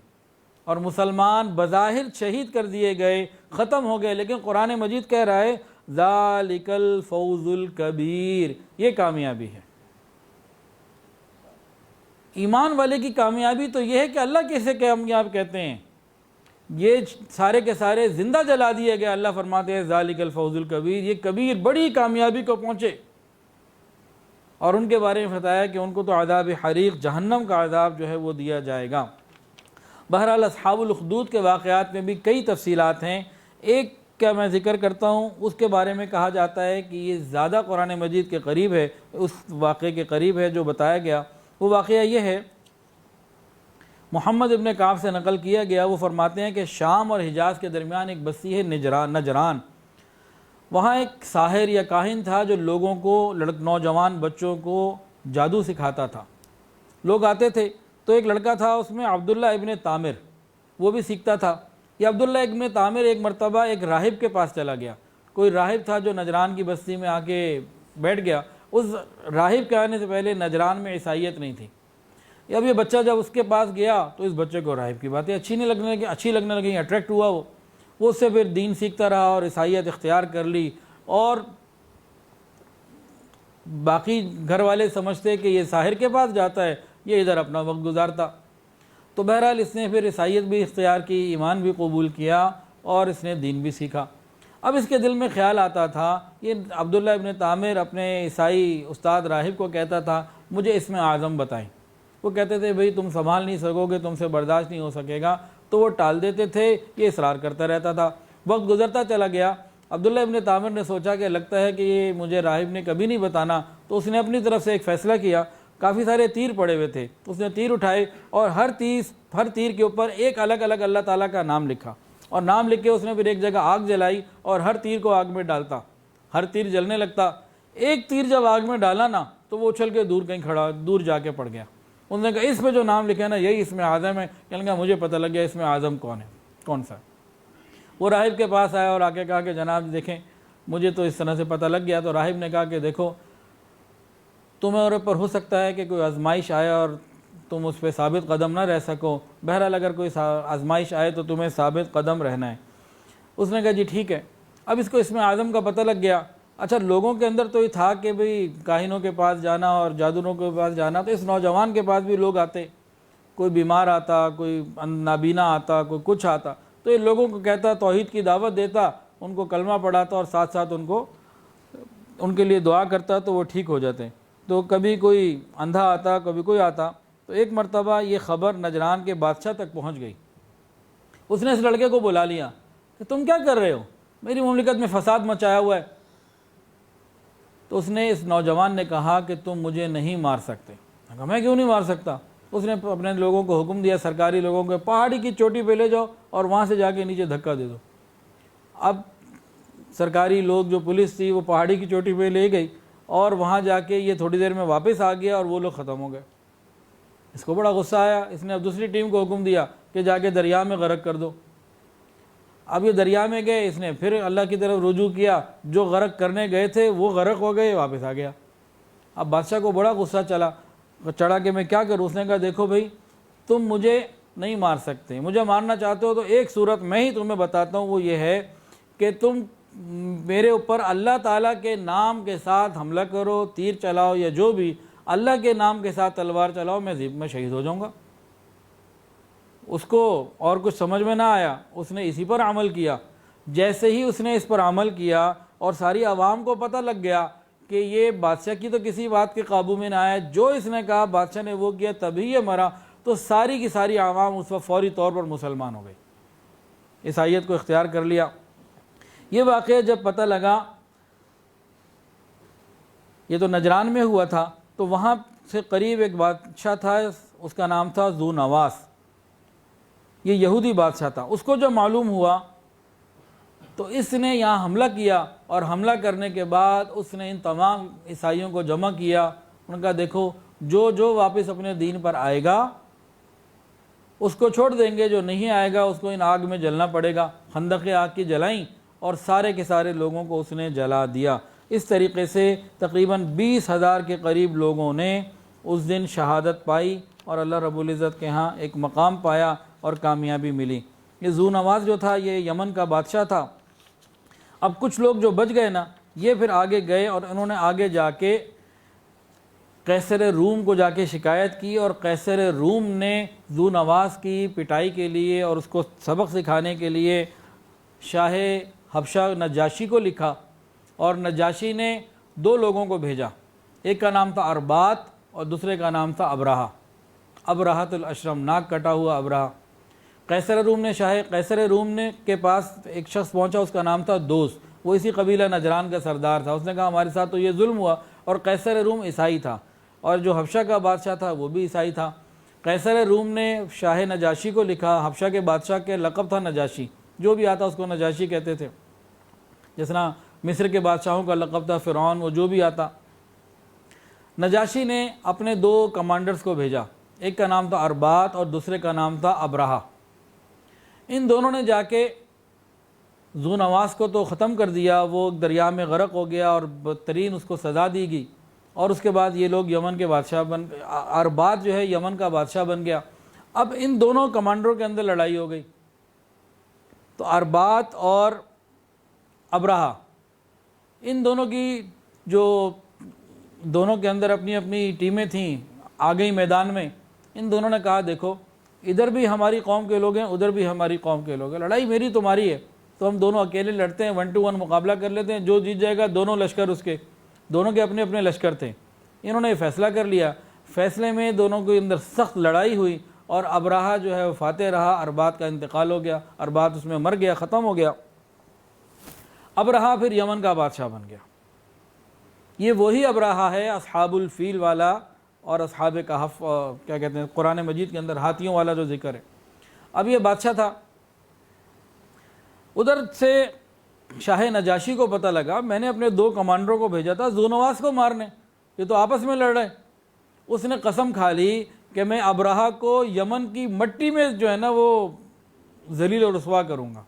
اور مسلمان بظاہر شہید کر دیے گئے، ختم ہو گئے، لیکن قرآن مجید کہہ رہا ہے ذالک الفوز الکبیر، یہ کامیابی ہے۔ ایمان والے کی کامیابی تو یہ ہے کہ اللہ کیسے کامیاب کہتے ہیں، یہ سارے کے سارے زندہ جلا دیے گئے، اللہ فرماتے ہیں ذالک الفوز الکبیر، یہ کبیر بڑی کامیابی کو پہنچے، اور ان کے بارے میں بتایا کہ ان کو تو عذاب حریق، جہنم کا عذاب جو ہے وہ دیا جائے گا۔ بہرحال اصحاب الاخدود کے واقعات میں بھی کئی تفصیلات ہیں، ایک کا میں ذکر کرتا ہوں، اس کے بارے میں کہا جاتا ہے کہ یہ زیادہ قرآن مجید کے قریب ہے، اس واقعے کے قریب ہے جو بتایا گیا۔ وہ واقعہ یہ ہے، محمد ابن کعب سے نقل کیا گیا، وہ فرماتے ہیں کہ شام اور حجاز کے درمیان ایک بستی ہے نجران، وہاں ایک ساحر یا کاہن تھا جو لوگوں کو، نوجوان بچوں کو جادو سکھاتا تھا۔ لوگ آتے تھے تو ایک لڑکا تھا اس میں عبداللہ ابن تامر، وہ بھی سیکھتا تھا۔ یہ عبداللہ ابن تامر ایک مرتبہ ایک راہب کے پاس چلا گیا، کوئی راہب تھا جو نجران کی بستی میں آ کے بیٹھ گیا۔ اس راہب کے آنے سے پہلے نجران میں عیسائیت نہیں تھی۔ اب یہ بچہ جب اس کے پاس گیا تو اس بچے کو راہب کی باتیں اچھی لگنے لگیں، اٹریکٹ ہوا وہ اس سے پھر دین سیکھتا رہا اور عیسائیت اختیار کر لی، اور باقی گھر والے سمجھتے کہ یہ ساحر کے پاس جاتا ہے، یہ ادھر اپنا وقت گزارتا۔ تو بہرحال اس نے پھر عیسائیت بھی اختیار کی، ایمان بھی قبول کیا، اور اس نے دین بھی سیکھا۔ اب اس کے دل میں خیال آتا تھا، یہ عبداللہ ابن تامر اپنے عیسائی استاد راہب کو کہتا تھا مجھے اسم اعظم بتائیں۔ وہ کہتے تھے بھئی تم سنبھال نہیں سکو گے، تم سے برداشت نہیں ہو سکے گا، تو وہ ٹال دیتے تھے، یہ اصرار کرتا رہتا تھا۔ وقت گزرتا چلا گیا، عبداللہ ابن تامر نے سوچا کہ لگتا ہے کہ یہ مجھے راہب نے کبھی نہیں بتانا، تو اس نے اپنی طرف سے ایک فیصلہ کیا۔ کافی سارے تیر پڑے ہوئے تھے، اس نے تیر اٹھائے اور ہر تیر کے اوپر ایک الگ الگ اللہ تعالیٰ کا نام لکھا، اور نام لکھ کے اس نے پھر ایک جگہ آگ جلائی اور ہر تیر کو آگ میں ڈالتا، ہر تیر جلنے لگتا۔ ایک تیر جب آگ میں ڈالا نا تو وہ اچھل کے دور جا کے پڑ گیا۔ انہوں نے کہا اس پہ جو نام لکھا ہے نا یہی اسم اعظم ہے۔ کہنے لگا مجھے پتہ لگ گیا اسم اعظم کون سا ہے۔ وہ راہب کے پاس آیا اور آ کے کہا کہ جناب دیکھیں مجھے تو اس طرح سے پتہ لگ گیا۔ تو راہب نے کہا کہ دیکھو تمہیں اور پر ہو سکتا ہے کہ کوئی آزمائش آئے اور تم اس پہ ثابت قدم نہ رہ سکو، بہرحال اگر کوئی آزمائش آئے تو تمہیں ثابت قدم رہنا ہے۔ اس نے کہا جی ٹھیک ہے۔ اب اس کو اسم اعظم کا پتہ لگ گیا۔ اچھا لوگوں کے اندر تو یہ تھا کہ بھئی کاہنوں کے پاس جانا اور جادوگروں کے پاس جانا، تو اس نوجوان کے پاس بھی لوگ آتے، کوئی بیمار آتا، کوئی نابینا آتا، کوئی کچھ آتا، تو یہ لوگوں کو کہتا، توحید کی دعوت دیتا، ان کو کلمہ پڑھاتا اور ساتھ ساتھ ان کے لیے دعا کرتا تو وہ ٹھیک ہو جاتے۔ تو کبھی کوئی اندھا آتا، کبھی کوئی آتا۔ تو ایک مرتبہ یہ خبر نجران کے بادشاہ تک پہنچ گئی۔ اس نے اس لڑکے کو بلا لیا کہ تم کیا کر رہے ہو، میری مملکت میں فساد مچایا ہوا ہے۔ تو اس نے اس نوجوان نے کہا کہ تم مجھے نہیں مار سکتے۔ کہا میں کیوں نہیں مار سکتا؟ اس نے اپنے لوگوں کو حکم دیا، سرکاری لوگوں کو، پہاڑی کی چوٹی پہ لے جاؤ اور وہاں سے جا کے نیچے دھکا دے دو۔ اب سرکاری لوگ جو پولیس تھی وہ پہاڑی کی چوٹی پہ لے گئی، اور وہاں جا کے یہ تھوڑی دیر میں واپس آ گیا اور وہ لوگ ختم ہو گئے۔ اس کو بڑا غصہ آیا، اس نے اب دوسری ٹیم کو حکم دیا کہ جا کے دریا میں غرق کر دو۔ اب یہ دریا میں گئے، اس نے پھر اللہ کی طرف رجوع کیا، جو غرق کرنے گئے تھے وہ غرق ہو گئے، واپس آ گیا۔ اب بادشاہ کو بڑا غصہ چڑھا کہ میں کیا کروں۔ اس نے کہا دیکھو بھائی تم مجھے نہیں مار سکتے، مجھے مارنا چاہتے ہو تو ایک صورت میں ہی تمہیں بتاتا ہوں، وہ یہ ہے کہ تم میرے اوپر اللہ تعالیٰ کے نام کے ساتھ حملہ کرو، تیر چلاؤ یا جو بھی، اللہ کے نام کے ساتھ تلوار چلاؤ، میں شہید ہو جاؤں گا۔ اس کو اور کچھ سمجھ میں نہ آیا، اس نے اسی پر عمل کیا۔ جیسے ہی اس نے اس پر عمل کیا اور ساری عوام کو پتہ لگ گیا کہ یہ بادشاہ کی تو کسی بات کے قابو میں نہ آیا، جو اس نے کہا بادشاہ نے وہ کیا، تبھی یہ مرا، تو ساری کی ساری عوام اس وقت فوری طور پر مسلمان ہو گئی، عیسائیت کو اختیار کر لیا۔ یہ واقعہ جب پتہ لگا، یہ تو نجران میں ہوا تھا، تو وہاں سے قریب ایک بادشاہ تھا، اس کا نام تھا ذو نواس، یہ یہودی بادشاہ تھا۔ اس کو جو معلوم ہوا تو اس نے یہاں حملہ کیا، اور حملہ کرنے کے بعد اس نے ان تمام عیسائیوں کو جمع کیا۔ انہوں نے کہا دیکھو جو واپس اپنے دین پر آئے گا اس کو چھوڑ دیں گے، جو نہیں آئے گا اس کو ان آگ میں جلنا پڑے گا۔ خندق آگ کی جلائیں اور سارے کے سارے لوگوں کو اس نے جلا دیا۔ اس طریقے سے تقریباً 20,000 کے قریب لوگوں نے اس دن شہادت پائی اور اللہ رب العزت کے ہاں ایک مقام پایا اور کامیابی ملی۔ یہ ذو نواس جو تھا یہ یمن کا بادشاہ تھا۔ اب کچھ لوگ جو بچ گئے نا، یہ پھر آگے گئے اور انہوں نے آگے جا کے قیصر روم کو جا کے شکایت کی، اور قیصر روم نے ذو نواس کی پٹائی کے لیے اور اس کو سبق سکھانے کے لیے شاہ حبشہ نجاشی کو لکھا، اور نجاشی نے 2 لوگوں کو بھیجا، ایک کا نام تھا اربات اور دوسرے کا نام تھا ابرہہ، ابرہۃ الاشرم، ناک کٹا ہوا ابرہہ۔ قیصر روم نے قیصر روم نے کے پاس ایک شخص پہنچا، اس کا نام تھا دوست، وہ اسی قبیلہ نجران کا سردار تھا۔ اس نے کہا ہمارے ساتھ تو یہ ظلم ہوا، اور قیصر روم عیسائی تھا، اور جو حبشہ کا بادشاہ تھا وہ بھی عیسائی تھا۔ قیصر روم نے شاہ نجاشی کو لکھا، حبشہ کے بادشاہ کے لقب تھا نجاشی، جو بھی آتا اس کو نجاشی کہتے تھے، جس طرح مصر کے بادشاہوں کا لقب تھا فرعون، وہ جو بھی آتا۔ نجاشی نے اپنے 2 کمانڈرز کو بھیجا، ایک کا نام تھا اربات اور دوسرے کا نام تھا ابرہہ۔ ان دونوں نے جا کے ذو نواس کو تو ختم کر دیا، وہ دریا میں غرق ہو گیا اور بدترین اس کو سزا دی گئی، اور اس کے بعد یہ لوگ یمن کے بادشاہ اربات جو ہے یمن کا بادشاہ بن گیا۔ اب ان دونوں کمانڈروں کے اندر لڑائی ہو گئی، تو اربات اور ابرہہ، ان دونوں کی جو دونوں کے اندر اپنی اپنی ٹیمیں تھیں، آ گئی میدان میں۔ ان دونوں نے کہا دیکھو ادھر بھی ہماری قوم کے لوگ ہیں، ادھر بھی ہماری قوم کے لوگ ہیں، لڑائی میری تمہاری ہے، تو ہم دونوں اکیلے لڑتے ہیں، 1 to 1 مقابلہ کر لیتے ہیں، جو جیت جائے گا دونوں لشکر اس کے، دونوں کے اپنے اپنے لشکر تھے۔ انہوں نے یہ فیصلہ کر لیا، فیصلے میں دونوں کے اندر سخت لڑائی ہوئی، اور ابرہہ جو ہے وہ فاتح رہا، اربات کا انتقال ہو گیا، اربات اس میں مر گیا، ختم ہو گیا۔ ابرہہ پھر یمن کا بادشاہ بن گیا۔ یہ وہی ابرہہ ہے اصحاب الفیل والا اور اصحاب کہف، کیا کہتے ہیں قرآن مجید کے اندر ہاتھیوں والا جو ذکر ہے۔ اب یہ بادشاہ تھا، ادھر سے شاہ نجاشی کو پتہ لگا میں نے اپنے 2 کمانڈروں کو بھیجا تھا ذو نواس کو مارنے، یہ تو آپس میں لڑ رہے۔ اس نے قسم کھا لی کہ میں ابرہہ کو یمن کی مٹی میں جو ہے نا وہ ذلیل و رسوا کروں گا۔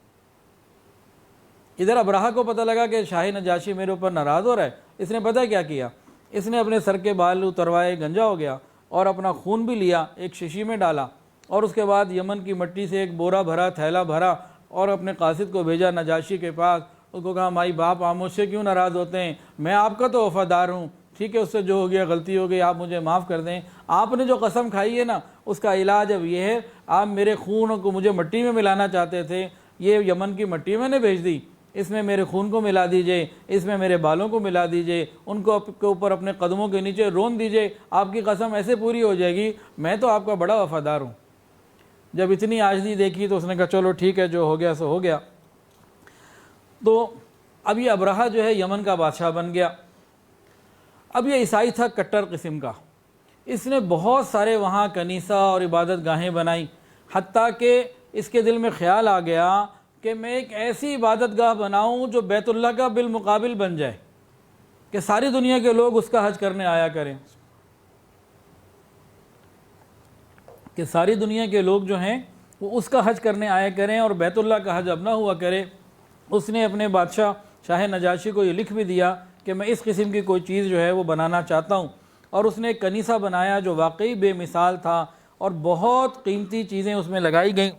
ادھر ابرہہ کو پتہ لگا کہ شاہ نجاشی میرے اوپر ناراض ہو رہا ہے، اس نے پتہ کیا کیا، اس نے اپنے سر کے بال اتروائے، گنجا ہو گیا، اور اپنا خون بھی لیا، ایک شیشی میں ڈالا، اور اس کے بعد یمن کی مٹی سے ایک بورا بھرا، تھیلا بھرا، اور اپنے قاصد کو بھیجا نجاشی کے پاس۔ اس کو کہا مائی باپ آپ مجھ سے کیوں ناراض ہوتے ہیں، میں آپ کا تو وفادار ہوں، ٹھیک ہے اس سے جو ہو گیا غلطی ہو گئی، آپ مجھے معاف کر دیں، آپ نے جو قسم کھائی ہے نا اس کا علاج اب یہ ہے، آپ میرے خون کو مجھے مٹی میں ملانا چاہتے تھے، یہ یمن کی مٹی میں نے بھیج دی، اس میں میرے خون کو ملا دیجئے، اس میں میرے بالوں کو ملا دیجئے، ان کو کے اوپر اپنے قدموں کے نیچے رون دیجئے، آپ کی قسم ایسے پوری ہو جائے گی، میں تو آپ کا بڑا وفادار ہوں۔ جب اتنی عاجزی دیکھی تو اس نے کہا چلو ٹھیک ہے، جو ہو گیا سو ہو گیا۔ تو اب یہ ابرہہ جو ہے یمن کا بادشاہ بن گیا۔ اب یہ عیسائی تھا کٹر قسم کا، اس نے بہت سارے وہاں کنیسہ اور عبادت گاہیں بنائی، حتیٰ کہ اس کے دل میں خیال آ گیا کہ میں ایک ایسی عبادت گاہ بناؤں جو بیت اللہ کا بالمقابل بن جائے، کہ ساری دنیا کے لوگ اس کا حج کرنے آیا کریں، کہ ساری دنیا کے لوگ جو ہیں وہ اس کا حج کرنے آیا کریں، اور بیت اللہ کا حج اب نہ ہوا کرے۔ اس نے اپنے بادشاہ شاہ نجاشی کو یہ لکھ بھی دیا کہ میں اس قسم کی کوئی چیز جو ہے وہ بنانا چاہتا ہوں، اور اس نے ایک کنیسہ بنایا جو واقعی بے مثال تھا، اور بہت قیمتی چیزیں اس میں لگائی گئیں،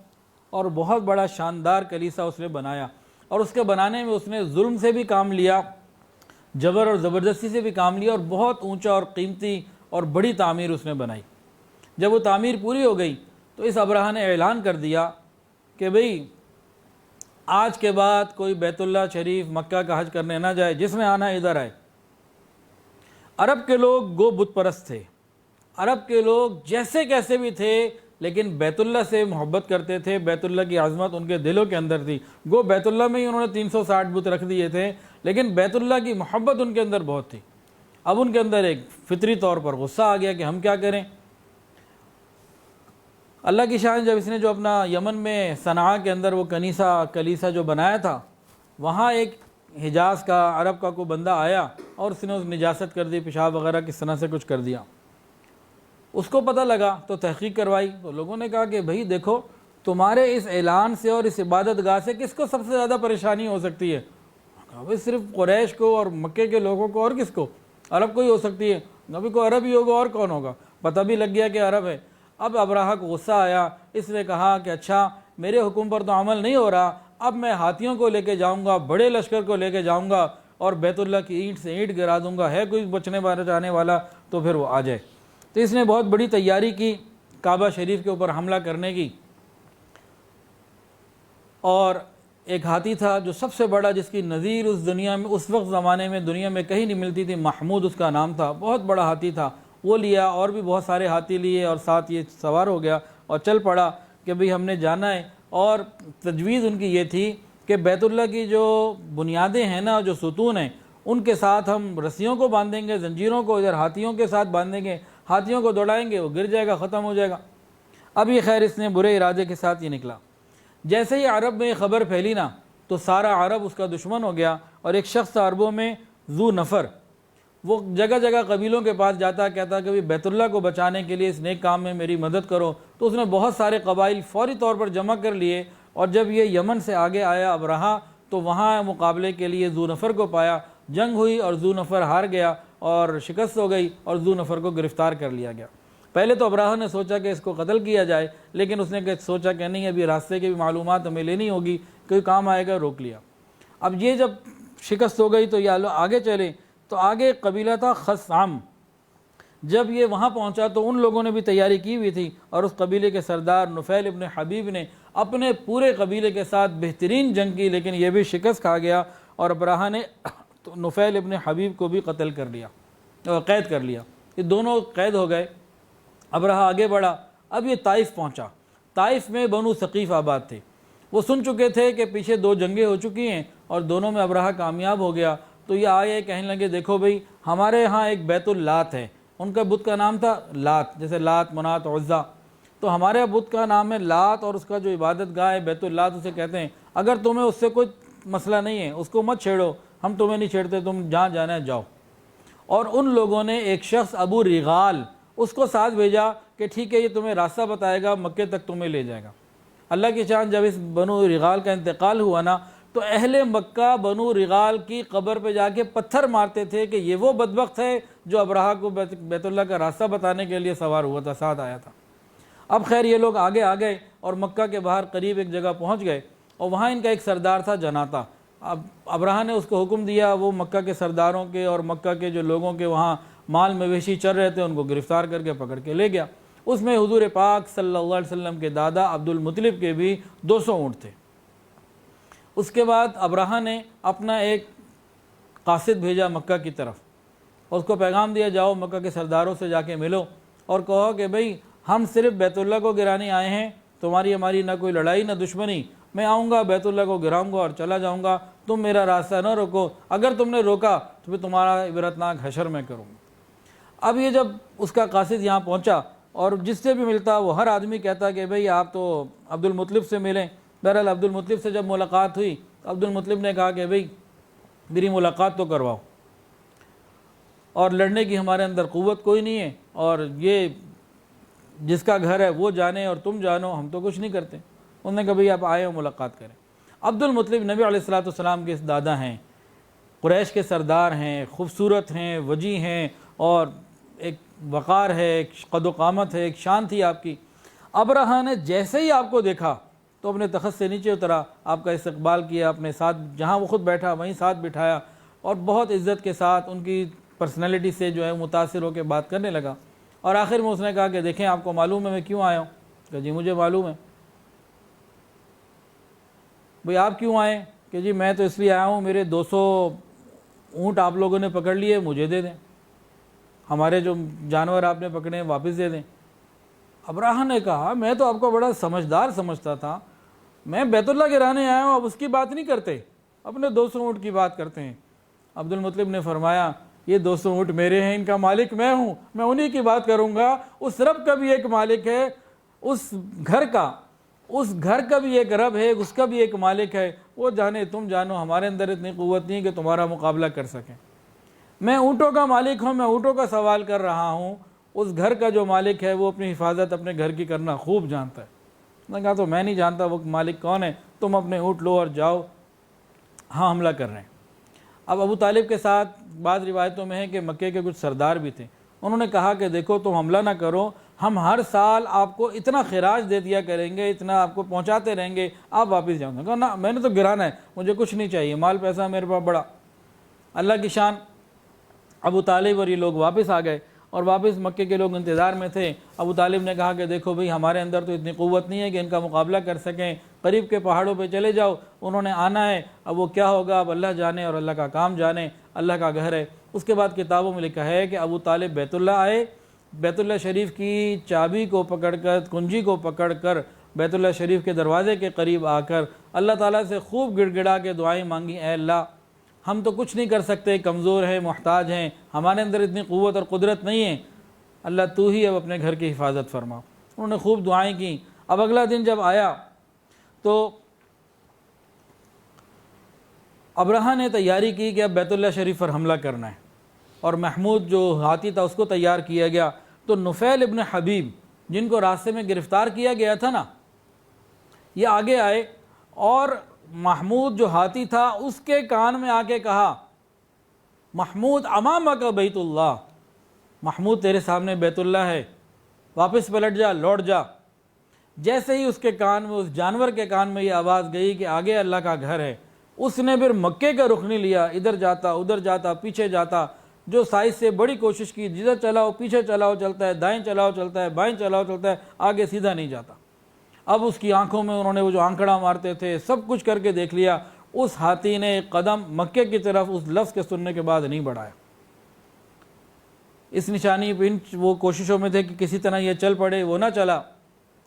اور بہت بڑا شاندار کلیسہ اس نے بنایا، اور اس کے بنانے میں اس نے ظلم سے بھی کام لیا، جبر اور زبردستی سے بھی کام لیا، اور بہت اونچا اور قیمتی اور بڑی تعمیر اس نے بنائی۔ جب وہ تعمیر پوری ہو گئی تو اس ابرہہ نے اعلان کر دیا کہ بھئی آج کے بعد کوئی بیت اللہ شریف مکہ کا حج کرنے نہ جائے، جس میں آنا ادھر آئے۔ عرب کے لوگ گو بت پرست تھے، عرب کے لوگ جیسے کیسے بھی تھے، لیکن بیت اللہ سے محبت کرتے تھے، بیت اللہ کی عظمت ان کے دلوں کے اندر تھی۔ گو بیت اللہ میں ہی انہوں نے 360 بت رکھ دیے تھے، لیکن بیت اللہ کی محبت ان کے اندر بہت تھی۔ اب ان کے اندر ایک فطری طور پر غصہ آ گیا کہ ہم کیا کریں۔ اللہ کی شان، جب اس نے جو اپنا یمن میں صنعاء کے اندر وہ کلیسہ جو بنایا تھا، وہاں ایک حجاز کا عرب کا کوئی بندہ آیا اور اس نے نجاست کر دی، پیشاب وغیرہ کس طرح سے کچھ کر دیا۔ اس کو پتہ لگا تو تحقیق کروائی، تو لوگوں نے کہا کہ بھئی دیکھو تمہارے اس اعلان سے اور اس عبادت گاہ سے کس کو سب سے زیادہ پریشانی ہو سکتی ہے؟ کہا بھئی صرف قریش کو اور مکے کے لوگوں کو، اور کس کو؟ عرب کو ہی ہو سکتی ہے۔ نبی کو عرب ہی ہوگا، اور کون ہوگا؟ پتہ بھی لگ گیا کہ عرب ہے۔ اب ابرہہ کو غصہ آیا، اس نے کہا کہ اچھا میرے حکم پر تو عمل نہیں ہو رہا، اب میں ہاتھیوں کو لے کے جاؤں گا، بڑے لشکر کو لے کے جاؤں گا اور بیت اللہ کی اینٹ سے اینٹ گرا دوں گا، ہے کوئی بچنے والا جانے والا تو پھر وہ آ جائے۔ تو اس نے بہت بڑی تیاری کی کعبہ شریف کے اوپر حملہ کرنے کی، اور ایک ہاتھی تھا جو سب سے بڑا، جس کی نظیر اس دنیا میں اس وقت زمانے میں دنیا میں کہیں نہیں ملتی تھی، محمود اس کا نام تھا، بہت بڑا ہاتھی تھا، وہ لیا، اور بھی بہت سارے ہاتھی لیے اور ساتھ یہ سوار ہو گیا اور چل پڑا کہ بھئی ہم نے جانا ہے۔ اور تجویز ان کی یہ تھی کہ بیت اللہ کی جو بنیادیں ہیں نا، جو ستون ہیں، ان کے ساتھ ہم رسیوں کو باندھیں گے، زنجیروں کو ادھر ہاتھیوں کے ساتھ باندھیں گے، ہاتھیوں کو دوڑائیں گے، وہ گر جائے گا، ختم ہو جائے گا۔ اب یہ خیر اس نے برے ارادے کے ساتھ یہ نکلا۔ جیسے ہی عرب میں یہ خبر پھیلی نا تو سارا عرب اس کا دشمن ہو گیا، اور ایک شخص تھا عربوں میں ذو نفر، وہ جگہ جگہ قبیلوں کے پاس جاتا، کہتا کہ بیت اللہ کو بچانے کے لیے اس نیک کام میں میری مدد کرو۔ تو اس نے بہت سارے قبائل فوری طور پر جمع کر لیے، اور جب یہ یمن سے آگے آیا ابرہہ تو وہاں مقابلے کے لیے ذو نفر کو پایا، جنگ ہوئی اور ذو نفر ہار گیا اور شکست ہو گئی، اور ذو نفر کو گرفتار کر لیا گیا۔ پہلے تو ابرہہ نے سوچا کہ اس کو قتل کیا جائے، لیکن اس نے سوچا کہ نہیں، ابھی راستے کی بھی معلومات ہمیں لینی ہوگی، کوئی کام آئے گا، روک لیا۔ اب یہ جب شکست ہو گئی تو یہ آگے چلے، تو آگے ایک قبیلہ تھا خثعم۔ جب یہ وہاں پہنچا تو ان لوگوں نے بھی تیاری کی ہوئی تھی، اور اس قبیلے کے سردار نفیل ابن حبیب نے اپنے پورے قبیلے کے ساتھ بہترین جنگ کی، لیکن یہ بھی شکست کھا گیا، اور ابرہہ نے نفیل ابن حبیب کو بھی قتل کر لیا، قید کر لیا۔ یہ دونوں قید ہو گئے۔ ابرہہ آگے بڑھا، اب یہ طائف پہنچا۔ طائف میں بنو ثقیف آباد تھے، وہ سن چکے تھے کہ پیچھے 2 جنگیں ہو چکی ہیں اور دونوں میں ابرہہ کامیاب ہو گیا۔ تو یہ آئے کہنے لگے دیکھو بھئی ہمارے ہاں ایک بیت اللات ہے، ان کا بت کا نام تھا لات، جیسے لات منات عزا، تو ہمارے بت کا نام ہے لات، اور اس کا جو عبادت گاہ ہے بیت اللات اسے کہتے ہیں۔ اگر تمہیں اس سے کوئی مسئلہ نہیں ہے، اس کو مت چھیڑو، ہم تمہیں نہیں چھیڑتے، تم جہاں جانا ہے جاؤ۔ اور ان لوگوں نے ایک شخص ابو رغال اس کو ساتھ بھیجا کہ ٹھیک ہے یہ تمہیں راستہ بتائے گا، مکے تک تمہیں لے جائے گا۔ اللہ کی چاند جب اس بنو رغال کا انتقال ہوا نا تو اہل مکہ بنو رغال کی قبر پہ جا کے پتھر مارتے تھے کہ یہ وہ بدبخت ہے جو ابرہہ کو بیت اللہ کا راستہ بتانے کے لیے سوار ہوا تھا، ساتھ آیا تھا۔ اب خیر یہ لوگ آگے آ گئے اور مکہ کے باہر قریب ایک جگہ پہنچ گئے، اور وہاں ان کا ایک سردار تھا جناتا۔ اب ابرہہ نے اس کو حکم دیا، وہ مکہ کے سرداروں کے اور مکہ کے جو لوگوں کے وہاں مال مویشی چل رہے تھے ان کو گرفتار کر کے پکڑ کے لے گیا۔ اس میں حضور پاک صلی اللہ علیہ وسلم کے دادا عبد المطلب کے بھی 200 اونٹ تھے۔ اس کے بعد ابرہہ نے اپنا ایک قاصد بھیجا مکہ کی طرف، اور اس کو پیغام دیا جاؤ مکہ کے سرداروں سے جا کے ملو اور کہو کہ بھئی ہم صرف بیت اللہ کو گرانے آئے ہیں، تمہاری ہماری نہ کوئی لڑائی نہ دشمنی، میں آؤں گا بیت اللہ کو گراؤں گا اور چلا جاؤں گا، تم میرا راستہ نہ روکو، اگر تم نے روکا تو پھر تمہارا عبرتناک حشر میں کروں گا۔ اب یہ جب اس کا قاصد یہاں پہنچا اور جس سے بھی ملتا وہ ہر آدمی کہتا کہ بھئی آپ تو عبد المطلب سے ملیں۔ بہرحال عبد المطلب سے جب ملاقات ہوئی تو عبد المطلب نے کہا کہ بھئی میری ملاقات تو کرواؤ، اور لڑنے کی ہمارے اندر قوت کوئی نہیں ہے، اور یہ جس کا گھر ہے وہ جانے اور تم جانو، ہم تو کچھ نہیں کرتے۔ انہوں نے کہا بھئی آپ آئے ہو ملاقات کریں۔ عبد المطلب نبی علیہ السلام کے دادا ہیں، قریش کے سردار ہیں، خوبصورت ہیں، وجیح ہیں، اور ایک وقار ہے، ایک قد و قامت ہے، ایک شان تھی آپ کی۔ ابرہہ نے جیسے ہی آپ کو دیکھا تو اپنے تخت سے نیچے اترا، آپ کا استقبال کیا، اپنے ساتھ جہاں وہ خود بیٹھا وہیں ساتھ بٹھایا، اور بہت عزت کے ساتھ ان کی پرسنالٹی سے جو ہے متاثر ہو کے بات کرنے لگا۔ اور آخر میں اس نے کہا کہ دیکھیں آپ کو معلوم ہے میں کیوں آیا ہوں؟ کہ جی مجھے معلوم ہے۔ بھئی آپ کیوں آئے؟ کہ جی میں تو اس لیے آیا ہوں میرے 200 اونٹ آپ لوگوں نے پکڑ لیے، مجھے دے دیں، ہمارے جو جانور آپ نے پکڑے ہیں واپس دے دیں۔ ابرہہ نے کہا میں تو آپ کو بڑا سمجھدار سمجھتا تھا، میں بیت اللہ گرانے آیا ہوں، اب اس کی بات نہیں کرتے، اپنے 200 اونٹ کی بات کرتے ہیں۔ عبد المطلب نے فرمایا یہ 200 اونٹ میرے ہیں، ان کا مالک میں ہوں، میں انہی کی بات کروں گا۔ اس رب کا بھی ایک مالک ہے، اس گھر کا بھی ایک رب ہے، اس کا بھی ایک مالک ہے، وہ جانے تم جانو، ہمارے اندر اتنی قوت نہیں کہ تمہارا مقابلہ کر سکیں۔ میں اونٹوں کا مالک ہوں، میں اونٹوں کا سوال کر رہا ہوں، اس گھر کا جو مالک ہے وہ اپنی حفاظت اپنے گھر کی کرنا خوب جانتا ہے۔ میں نے کہا تو میں نہیں جانتا وہ مالک کون ہے، تم اپنے اونٹ لو اور جاؤ، ہاں حملہ کر رہے ہیں۔ اب ابو طالب کے ساتھ بعض روایتوں میں ہے کہ مکے کے کچھ سردار بھی تھے، انہوں نے کہا کہ دیکھو تم حملہ نہ کرو، ہم ہر سال آپ کو اتنا خراج دے دیا کریں گے، اتنا آپ کو پہنچاتے رہیں گے، آپ واپس جاؤں گے. کہا نا میں نے تو گرانا ہے، مجھے کچھ نہیں چاہیے، مال پیسہ میرے پاس بڑا. اللہ کی شان. ابو طالب اور یہ لوگ واپس آ گئے، اور واپس مکے کے لوگ انتظار میں تھے. ابو طالب نے کہا کہ دیکھو بھئی ہمارے اندر تو اتنی قوت نہیں ہے کہ ان کا مقابلہ کر سکیں، قریب کے پہاڑوں پہ چلے جاؤ، انہوں نے آنا ہے، اب وہ کیا ہوگا اب اللہ جانے اور اللہ کا کام جانے، اللہ کا گھر ہے. اس کے بعد کتابوں میں لکھا ہے کہ ابو طالب بیت اللہ آئے، بیت اللہ شریف کی چابی کو پکڑ کر، کنجی کو پکڑ کر بیت اللہ شریف کے دروازے کے قریب آ کر اللہ تعالیٰ سے خوب گڑ گڑا کے دعائیں مانگی، اے اللہ ہم تو کچھ نہیں کر سکتے، کمزور ہیں، محتاج ہیں، ہمارے اندر اتنی قوت اور قدرت نہیں ہے، اللہ تو ہی اب اپنے گھر کی حفاظت فرما. انہوں نے خوب دعائیں کیں. اب اگلا دن جب آیا تو ابرہہ نے تیاری کی کہ اب بیت اللہ شریف پر حملہ کرنا ہے، اور محمود جو ہاتھی تھا اس کو تیار کیا گیا. تو نفیل ابن حبیب جن کو راستے میں گرفتار کیا گیا تھا نا، یہ آگے آئے اور محمود جو ہاتھی تھا اس کے کان میں آ کے کہا، محمود امامک بیت اللہ، محمود تیرے سامنے بیت اللہ ہے، واپس پلٹ جا، لوٹ جا. جیسے ہی اس کے کان میں، اس جانور کے کان میں یہ آواز گئی کہ آگے اللہ کا گھر ہے، اس نے پھر مکے کا رخ نہیں لیا، ادھر جاتا ادھر جاتا پیچھے جاتا، جو سائز سے بڑی کوشش کی، جدھر چلاؤ پیچھے چلاؤ چلتا ہے، دائیں چلاؤ چلتا ہے، بائیں چلاؤ چلتا ہے، آگے سیدھا نہیں جاتا. اب اس کی آنکھوں میں انہوں نے وہ جو آنکڑا مارتے تھے سب کچھ کر کے دیکھ لیا، اس ہاتھی نے ایک قدم مکے کی طرف اس لفظ کے سننے کے بعد نہیں بڑھایا. اس نشانی ان وہ کوششوں میں تھے کہ کسی طرح یہ چل پڑے، وہ نہ چلا.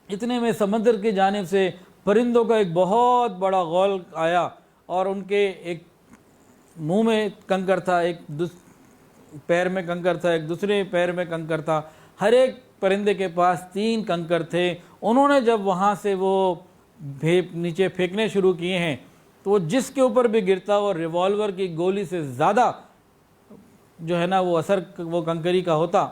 اتنے میں سمندر کی جانب سے پرندوں کا ایک بہت بڑا غول آیا، اور ان کے ایک منہ میں کنکر تھا، ایک پیر میں کنکر تھا، ایک دوسرے پیر میں کنکر تھا، ہر ایک پرندے کے پاس 3 کنکر تھے. انہوں نے جب وہاں سے وہ نیچے پھینکنے شروع کیے ہیں تو وہ جس کے اوپر بھی گرتا وہ ریوالور کی گولی سے زیادہ جو ہے نا وہ اثر وہ کنکری کا ہوتا،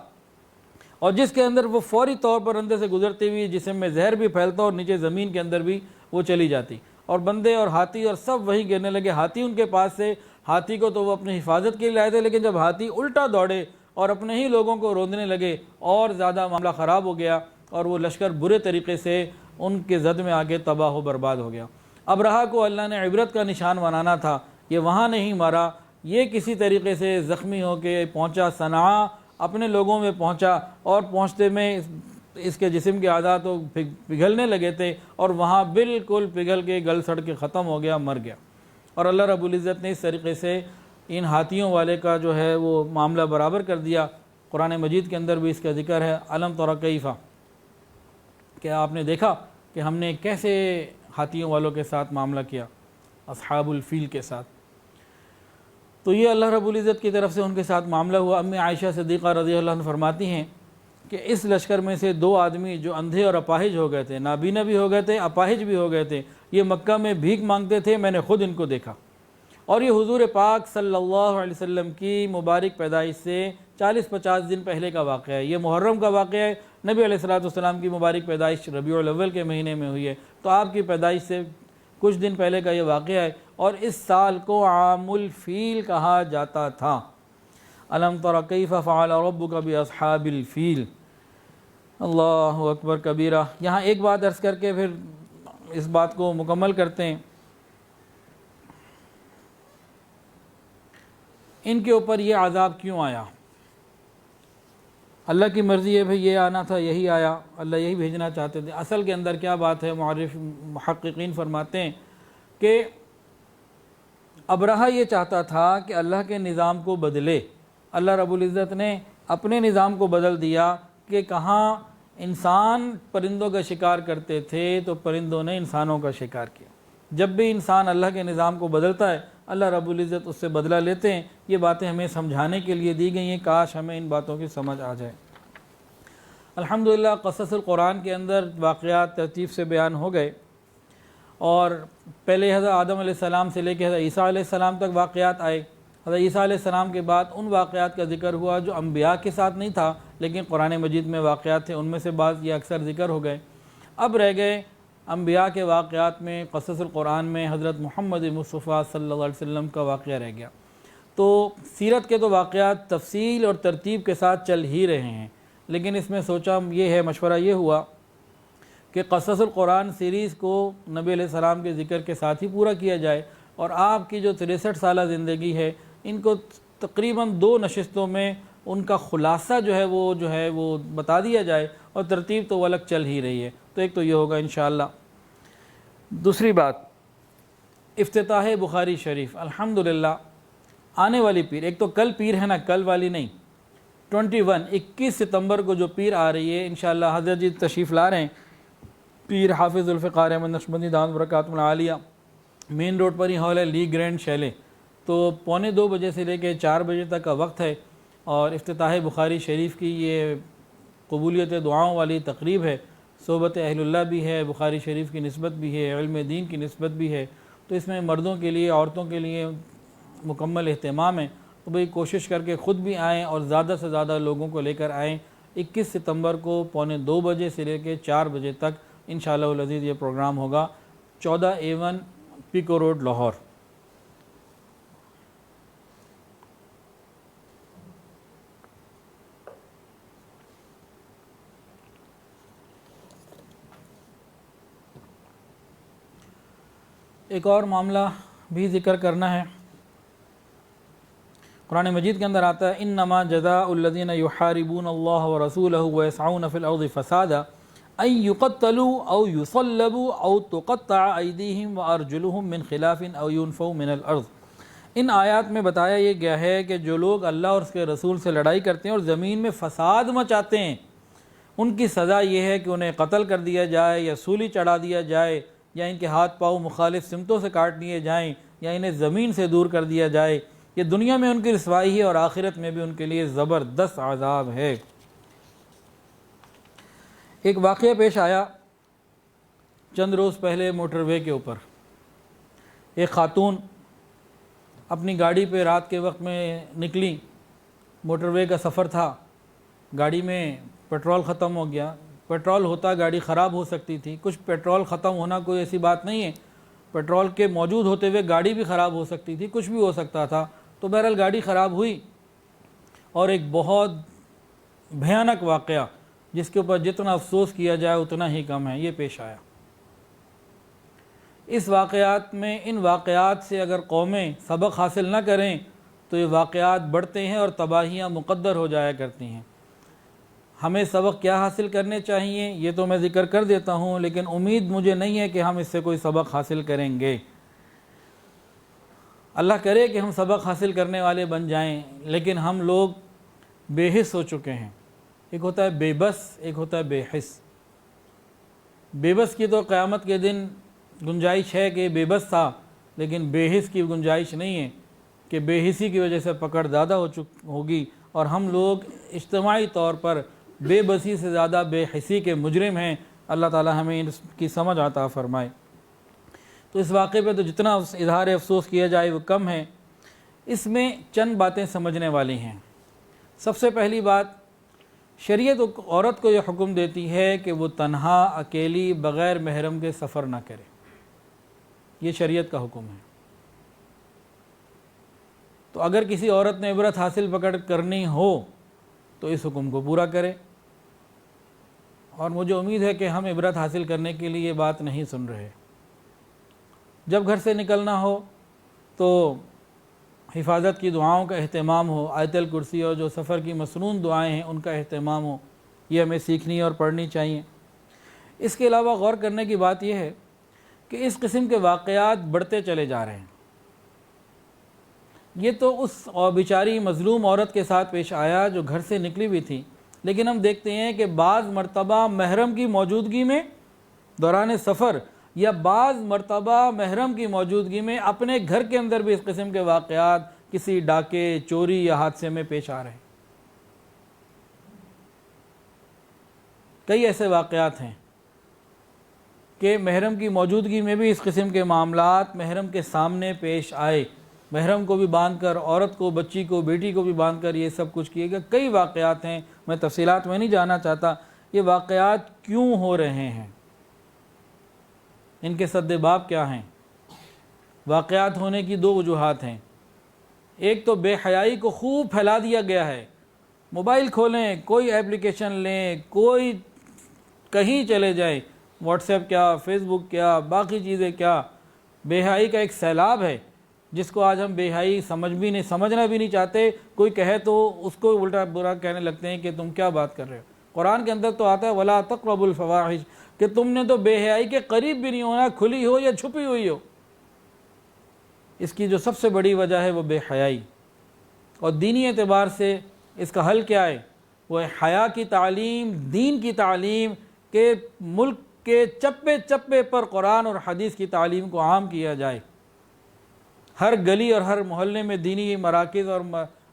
اور جس کے اندر وہ فوری طور پر اندر سے گزرتی ہوئی جسم میں زہر بھی پھیلتا اور نیچے زمین کے اندر بھی وہ چلی جاتی، اور بندے اور ہاتھی اور سب وہی گرنے لگے. ہاتھی ان کے پاس سے، ہاتھی کو تو وہ اپنی حفاظت کے لیے لائے تھے، لیکن جب ہاتھی الٹا دوڑے اور اپنے ہی لوگوں کو روندنے لگے اور زیادہ معاملہ خراب ہو گیا، اور وہ لشکر برے طریقے سے ان کے زد میں آگے تباہ و برباد ہو گیا. ابرہہ کو اللہ نے عبرت کا نشان بنانا تھا، یہ وہاں نہیں مارا، یہ کسی طریقے سے زخمی ہو کے پہنچا صنعاء، اپنے لوگوں میں پہنچا، اور پہنچتے میں اس کے جسم کے اعضاء تو پگھلنے لگے تھے، اور وہاں بالکل پگھل کے گل سڑ کے ختم ہو گیا، مر گیا. اور اللہ رب العزت نے اس طریقے سے ان ہاتھیوں والے کا جو ہے وہ معاملہ برابر کر دیا. قرآن مجید کے اندر بھی اس کا ذکر ہے، الم تر کیف، کیا آپ نے دیکھا کہ ہم نے کیسے ہاتھیوں والوں کے ساتھ معاملہ کیا، اصحاب الفیل کے ساتھ. تو یہ اللہ رب العزت کی طرف سے ان کے ساتھ معاملہ ہوا. امی عائشہ صدیقہ رضی اللہ عنہ فرماتی ہیں کہ اس لشکر میں سے 2 آدمی جو اندھے اور اپاہج ہو گئے تھے، نابینا بھی ہو گئے تھے، اپاہج بھی ہو گئے تھے، یہ مکہ میں بھیک مانگتے تھے، میں نے خود ان کو دیکھا. اور یہ حضور پاک صلی اللہ علیہ وسلم کی مبارک پیدائش سے 40-50 دن پہلے کا واقعہ ہے. یہ محرم کا واقعہ ہے. نبی علیہ السلام کی مبارک پیدائش ربیع الاول کے مہینے میں ہوئی ہے، تو آپ کی پیدائش سے کچھ دن پہلے کا یہ واقعہ ہے. اور اس سال کو عام الفیل کہا جاتا تھا. الم تر کیف فعل ربک باصحاب الفیل. اللہ اکبر کبیرہ. یہاں ایک بات عرض کر کے پھر اس بات کو مکمل کرتے ہیں. ان کے اوپر یہ عذاب کیوں آیا؟ اللہ کی مرضی ہے بھئی، یہ آنا تھا، یہی آیا، اللہ یہی بھیجنا چاہتے تھے. اصل کے اندر کیا بات ہے؟ محققین فرماتے ہیں کہ ابرہہ یہ چاہتا تھا کہ اللہ کے نظام کو بدلے. اللہ رب العزت نے اپنے نظام کو بدل دیا کہ کہاں انسان پرندوں کا شکار کرتے تھے تو پرندوں نے انسانوں کا شکار کیا. جب بھی انسان اللہ کے نظام کو بدلتا ہے اللہ رب العزت اس سے بدلہ لیتے ہیں. یہ باتیں ہمیں سمجھانے کے لیے دی گئی ہیں، کاش ہمیں ان باتوں کی سمجھ آ جائے. الحمدللہ قصص القرآن کے اندر واقعات ترتیب سے بیان ہو گئے، اور پہلے حضرت آدم علیہ السلام سے لے کے حضرت عیسیٰ علیہ السلام تک واقعات آئے. حضرت عیسیٰ علیہ السلام کے بعد ان واقعات کا ذکر ہوا جو انبیاء کے ساتھ نہیں تھا لیکن قرآن مجید میں واقعات تھے، ان میں سے بعض یہ اکثر ذکر ہو گئے. اب رہ گئے انبیاء کے واقعات میں، قصص القرآن میں حضرت محمد مصطفیٰ صلی اللہ علیہ وسلم کا واقعہ رہ گیا. تو سیرت کے تو واقعات تفصیل اور ترتیب کے ساتھ چل ہی رہے ہیں، لیکن اس میں سوچا یہ ہے، مشورہ یہ ہوا کہ قصص القرآن سیریز کو نبی علیہ السلام کے ذکر کے ساتھ ہی پورا کیا جائے، اور آپ کی جو 63 سالہ زندگی ہے ان کو تقریباً 2 نشستوں میں ان کا خلاصہ جو ہے وہ بتا دیا جائے، اور ترتیب تو وہ الگ چل ہی رہی ہے۔ تو ایک تو یہ ہوگا انشاءاللہ۔ دوسری بات، افتتاح بخاری شریف الحمدللہ آنے والی پیر، ایک تو کل پیر ہے نا، کل والی نہیں، 21 ستمبر کو جو پیر آ رہی ہے انشاءاللہ، حضرت جی تشریف لا رہے ہیں، پیر حافظ ذوالفقار احمد نقشبندی دامت برکاتہ العالیہ، مین روڈ پر ہی ہال ہے، لی گرینڈ شیلے، تو 2:45 بجے سے لے کے 4 بجے تک کا وقت ہے، اور افتتاح بخاری شریف کی یہ قبولیت دعاؤں والی تقریب ہے، صحبت اہل اللہ بھی ہے، بخاری شریف کی نسبت بھی ہے، علم دین کی نسبت بھی ہے، تو اس میں مردوں کے لیے عورتوں کے لیے مکمل اہتمام ہے۔ تو بھئی کوشش کر کے خود بھی آئیں اور زیادہ سے زیادہ لوگوں کو لے کر آئیں۔ 21 ستمبر کو 2:45 بجے سے لے کے 4 بجے تک انشاءاللہ العزیز یہ پروگرام ہوگا، 14A1 پیکو روڈ لاہور۔ ایک اور معاملہ بھی ذکر کرنا ہے، قرآن مجید کے اندر آتا ہے انما جزاء الذین یحاربون اللہ ورسولہ ویسعون فی الارض فسادا ان یقتلوا او یصلبوا او تقطع ایدیہم وارجلہم من خلاف او ینفوا من الارض۔ ان آیات میں بتایا یہ گیا ہے کہ جو لوگ اللہ اور اس کے رسول سے لڑائی کرتے ہیں اور زمین میں فساد مچاتے ہیں، ان کی سزا یہ ہے کہ انہیں قتل کر دیا جائے یا سولی چڑھا دیا جائے، یا ان کے ہاتھ پاؤں مخالف سمتوں سے کاٹ دیے جائیں، یا انہیں زمین سے دور کر دیا جائے۔ یہ دنیا میں ان کی رسوائی ہے اور آخرت میں بھی ان کے لیے زبردست عذاب ہے۔ ایک واقعہ پیش آیا چند روز پہلے موٹر وے کے اوپر، ایک خاتون اپنی گاڑی پہ رات کے وقت میں نکلی، موٹر وے کا سفر تھا، گاڑی میں پیٹرول ختم ہو گیا، پیٹرول ہوتا گاڑی خراب ہو سکتی تھی، کچھ پیٹرول ختم ہونا کوئی ایسی بات نہیں ہے، پیٹرول کے موجود ہوتے ہوئے گاڑی بھی خراب ہو سکتی تھی، کچھ بھی ہو سکتا تھا، تو بہرحال گاڑی خراب ہوئی، اور ایک بہت بھیانک واقعہ جس کے اوپر جتنا افسوس کیا جائے اتنا ہی کم ہے، یہ پیش آیا۔ اس واقعات میں، ان واقعات سے اگر قومیں سبق حاصل نہ کریں تو یہ واقعات بڑھتے ہیں اور تباہیاں مقدر ہو جایا کرتی ہیں۔ ہمیں سبق کیا حاصل کرنے چاہیے یہ تو میں ذکر کر دیتا ہوں، لیکن امید مجھے نہیں ہے کہ ہم اس سے کوئی سبق حاصل کریں گے۔ اللہ کرے کہ ہم سبق حاصل کرنے والے بن جائیں، لیکن ہم لوگ بے حس ہو چکے ہیں۔ ایک ہوتا ہے بے بس، ایک ہوتا ہے بے حس۔ بے بس کی تو قیامت کے دن گنجائش ہے کہ بے بس تھا، لیکن بے حس کی گنجائش نہیں ہے کہ بے حسی کی وجہ سے پکڑ زیادہ ہوگی، اور ہم لوگ اجتماعی طور پر بے بسی سے زیادہ بے حسی کے مجرم ہیں۔ اللہ تعالی ہمیں اس کی سمجھ عطا فرمائے۔ تو اس واقعے پہ تو جتنا اظہار افسوس کیا جائے وہ کم ہے۔ اس میں چند باتیں سمجھنے والی ہیں۔ سب سے پہلی بات، شریعت عورت کو یہ حکم دیتی ہے کہ وہ تنہا، اکیلی، بغیر محرم کے سفر نہ کرے، یہ شریعت کا حکم ہے۔ تو اگر کسی عورت نے عبرت حاصل پکڑ کرنی ہو تو اس حکم کو پورا کرے، اور مجھے امید ہے کہ ہم عبرت حاصل کرنے کے لیے یہ بات نہیں سن رہے۔ جب گھر سے نکلنا ہو تو حفاظت کی دعاؤں کا اہتمام ہو، آیت الکرسی اور جو سفر کی مسنون دعائیں ہیں ان کا اہتمام ہو، یہ ہمیں سیکھنی اور پڑھنی چاہیے۔ اس کے علاوہ غور کرنے کی بات یہ ہے کہ اس قسم کے واقعات بڑھتے چلے جا رہے ہیں۔ یہ تو اس بیچاری مظلوم عورت کے ساتھ پیش آیا جو گھر سے نکلی ہوئی تھی، لیکن ہم دیکھتے ہیں کہ بعض مرتبہ محرم کی موجودگی میں دوران سفر، یا بعض مرتبہ محرم کی موجودگی میں اپنے گھر کے اندر بھی اس قسم کے واقعات کسی ڈاکے، چوری یا حادثے میں پیش آ رہے ہیں۔ کئی ایسے واقعات ہیں کہ محرم کی موجودگی میں بھی اس قسم کے معاملات محرم کے سامنے پیش آئے، محرم کو بھی باندھ کر، عورت کو، بچی کو، بیٹی کو بھی باندھ کر یہ سب کچھ کیے گئے۔ کئی واقعات ہیں، میں تفصیلات میں نہیں جانا چاہتا۔ یہ واقعات کیوں ہو رہے ہیں، ان کے سدباب کیا ہیں؟ واقعات ہونے کی 2 وجوہات ہیں۔ ایک تو بے حیائی کو خوب پھیلا دیا گیا ہے، موبائل کھولیں، کوئی اپلیکیشن لیں، کوئی کہیں چلے جائیں، واٹس ایپ کیا، فیس بک کیا، باقی چیزیں کیا، بے حیائی کا ایک سیلاب ہے جس کو آج ہم بے حیائی سمجھنا بھی نہیں چاہتے. کوئی کہے تو اس کو الٹا برا کہنے لگتے ہیں کہ تم کیا بات کر رہے ہو. قرآن کے اندر تو آتا ہے وَلَا تَقْرَبُوا الْفَوَاحِشَ کہ تم نے تو بے حیائی کے قریب بھی نہیں ہونا، کھلی ہو یا چھپی ہوئی ہو. اس کی جو سب سے بڑی وجہ ہے وہ بے حیائی. اور دینی اعتبار سے اس کا حل کیا ہے؟ وہ حیا کی تعلیم، دین کی تعلیم، کہ ملک کے چپے چپے پر قرآن اور حدیث کی تعلیم کو عام کیا جائے. ہر گلی اور ہر محلے میں دینی مراکز اور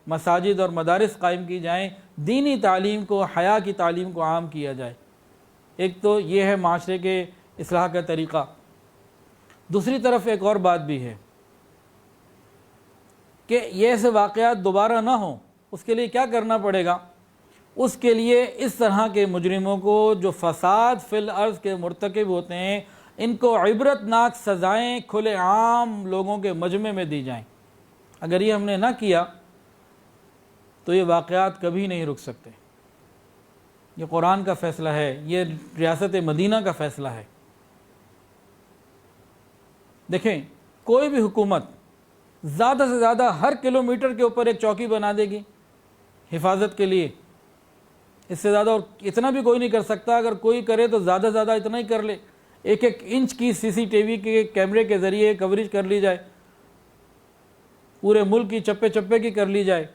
مساجد اور مدارس قائم کی جائیں، دینی تعلیم کو، حیا کی تعلیم کو عام کیا جائے. ایک تو یہ ہے معاشرے کے اصلاح کا طریقہ. دوسری طرف ایک اور بات بھی ہے کہ یہ ایسے واقعات دوبارہ نہ ہوں. اس کے لیے کیا کرنا پڑے گا؟ اس کے لیے اس طرح کے مجرموں کو جو فساد فی الارض کے مرتکب ہوتے ہیں، ان کو عبرت ناک سزائیں کھلے عام لوگوں کے مجمع میں دی جائیں. اگر یہ ہم نے نہ کیا تو یہ واقعات کبھی نہیں رک سکتے. یہ قرآن کا فیصلہ ہے، یہ ریاست مدینہ کا فیصلہ ہے. دیکھیں، کوئی بھی حکومت زیادہ سے زیادہ ہر کلومیٹر کے اوپر ایک چوکی بنا دے گی حفاظت کے لیے. اس سے زیادہ اور اتنا بھی کوئی نہیں کر سکتا. اگر کوئی کرے تو زیادہ سے زیادہ اتنا ہی کر لے. ایک ایک انچ کی CCTV کے کیمرے کے ذریعے کوریج کر لی جائے، پورے ملک کی چپے چپے کی کر لی جائے.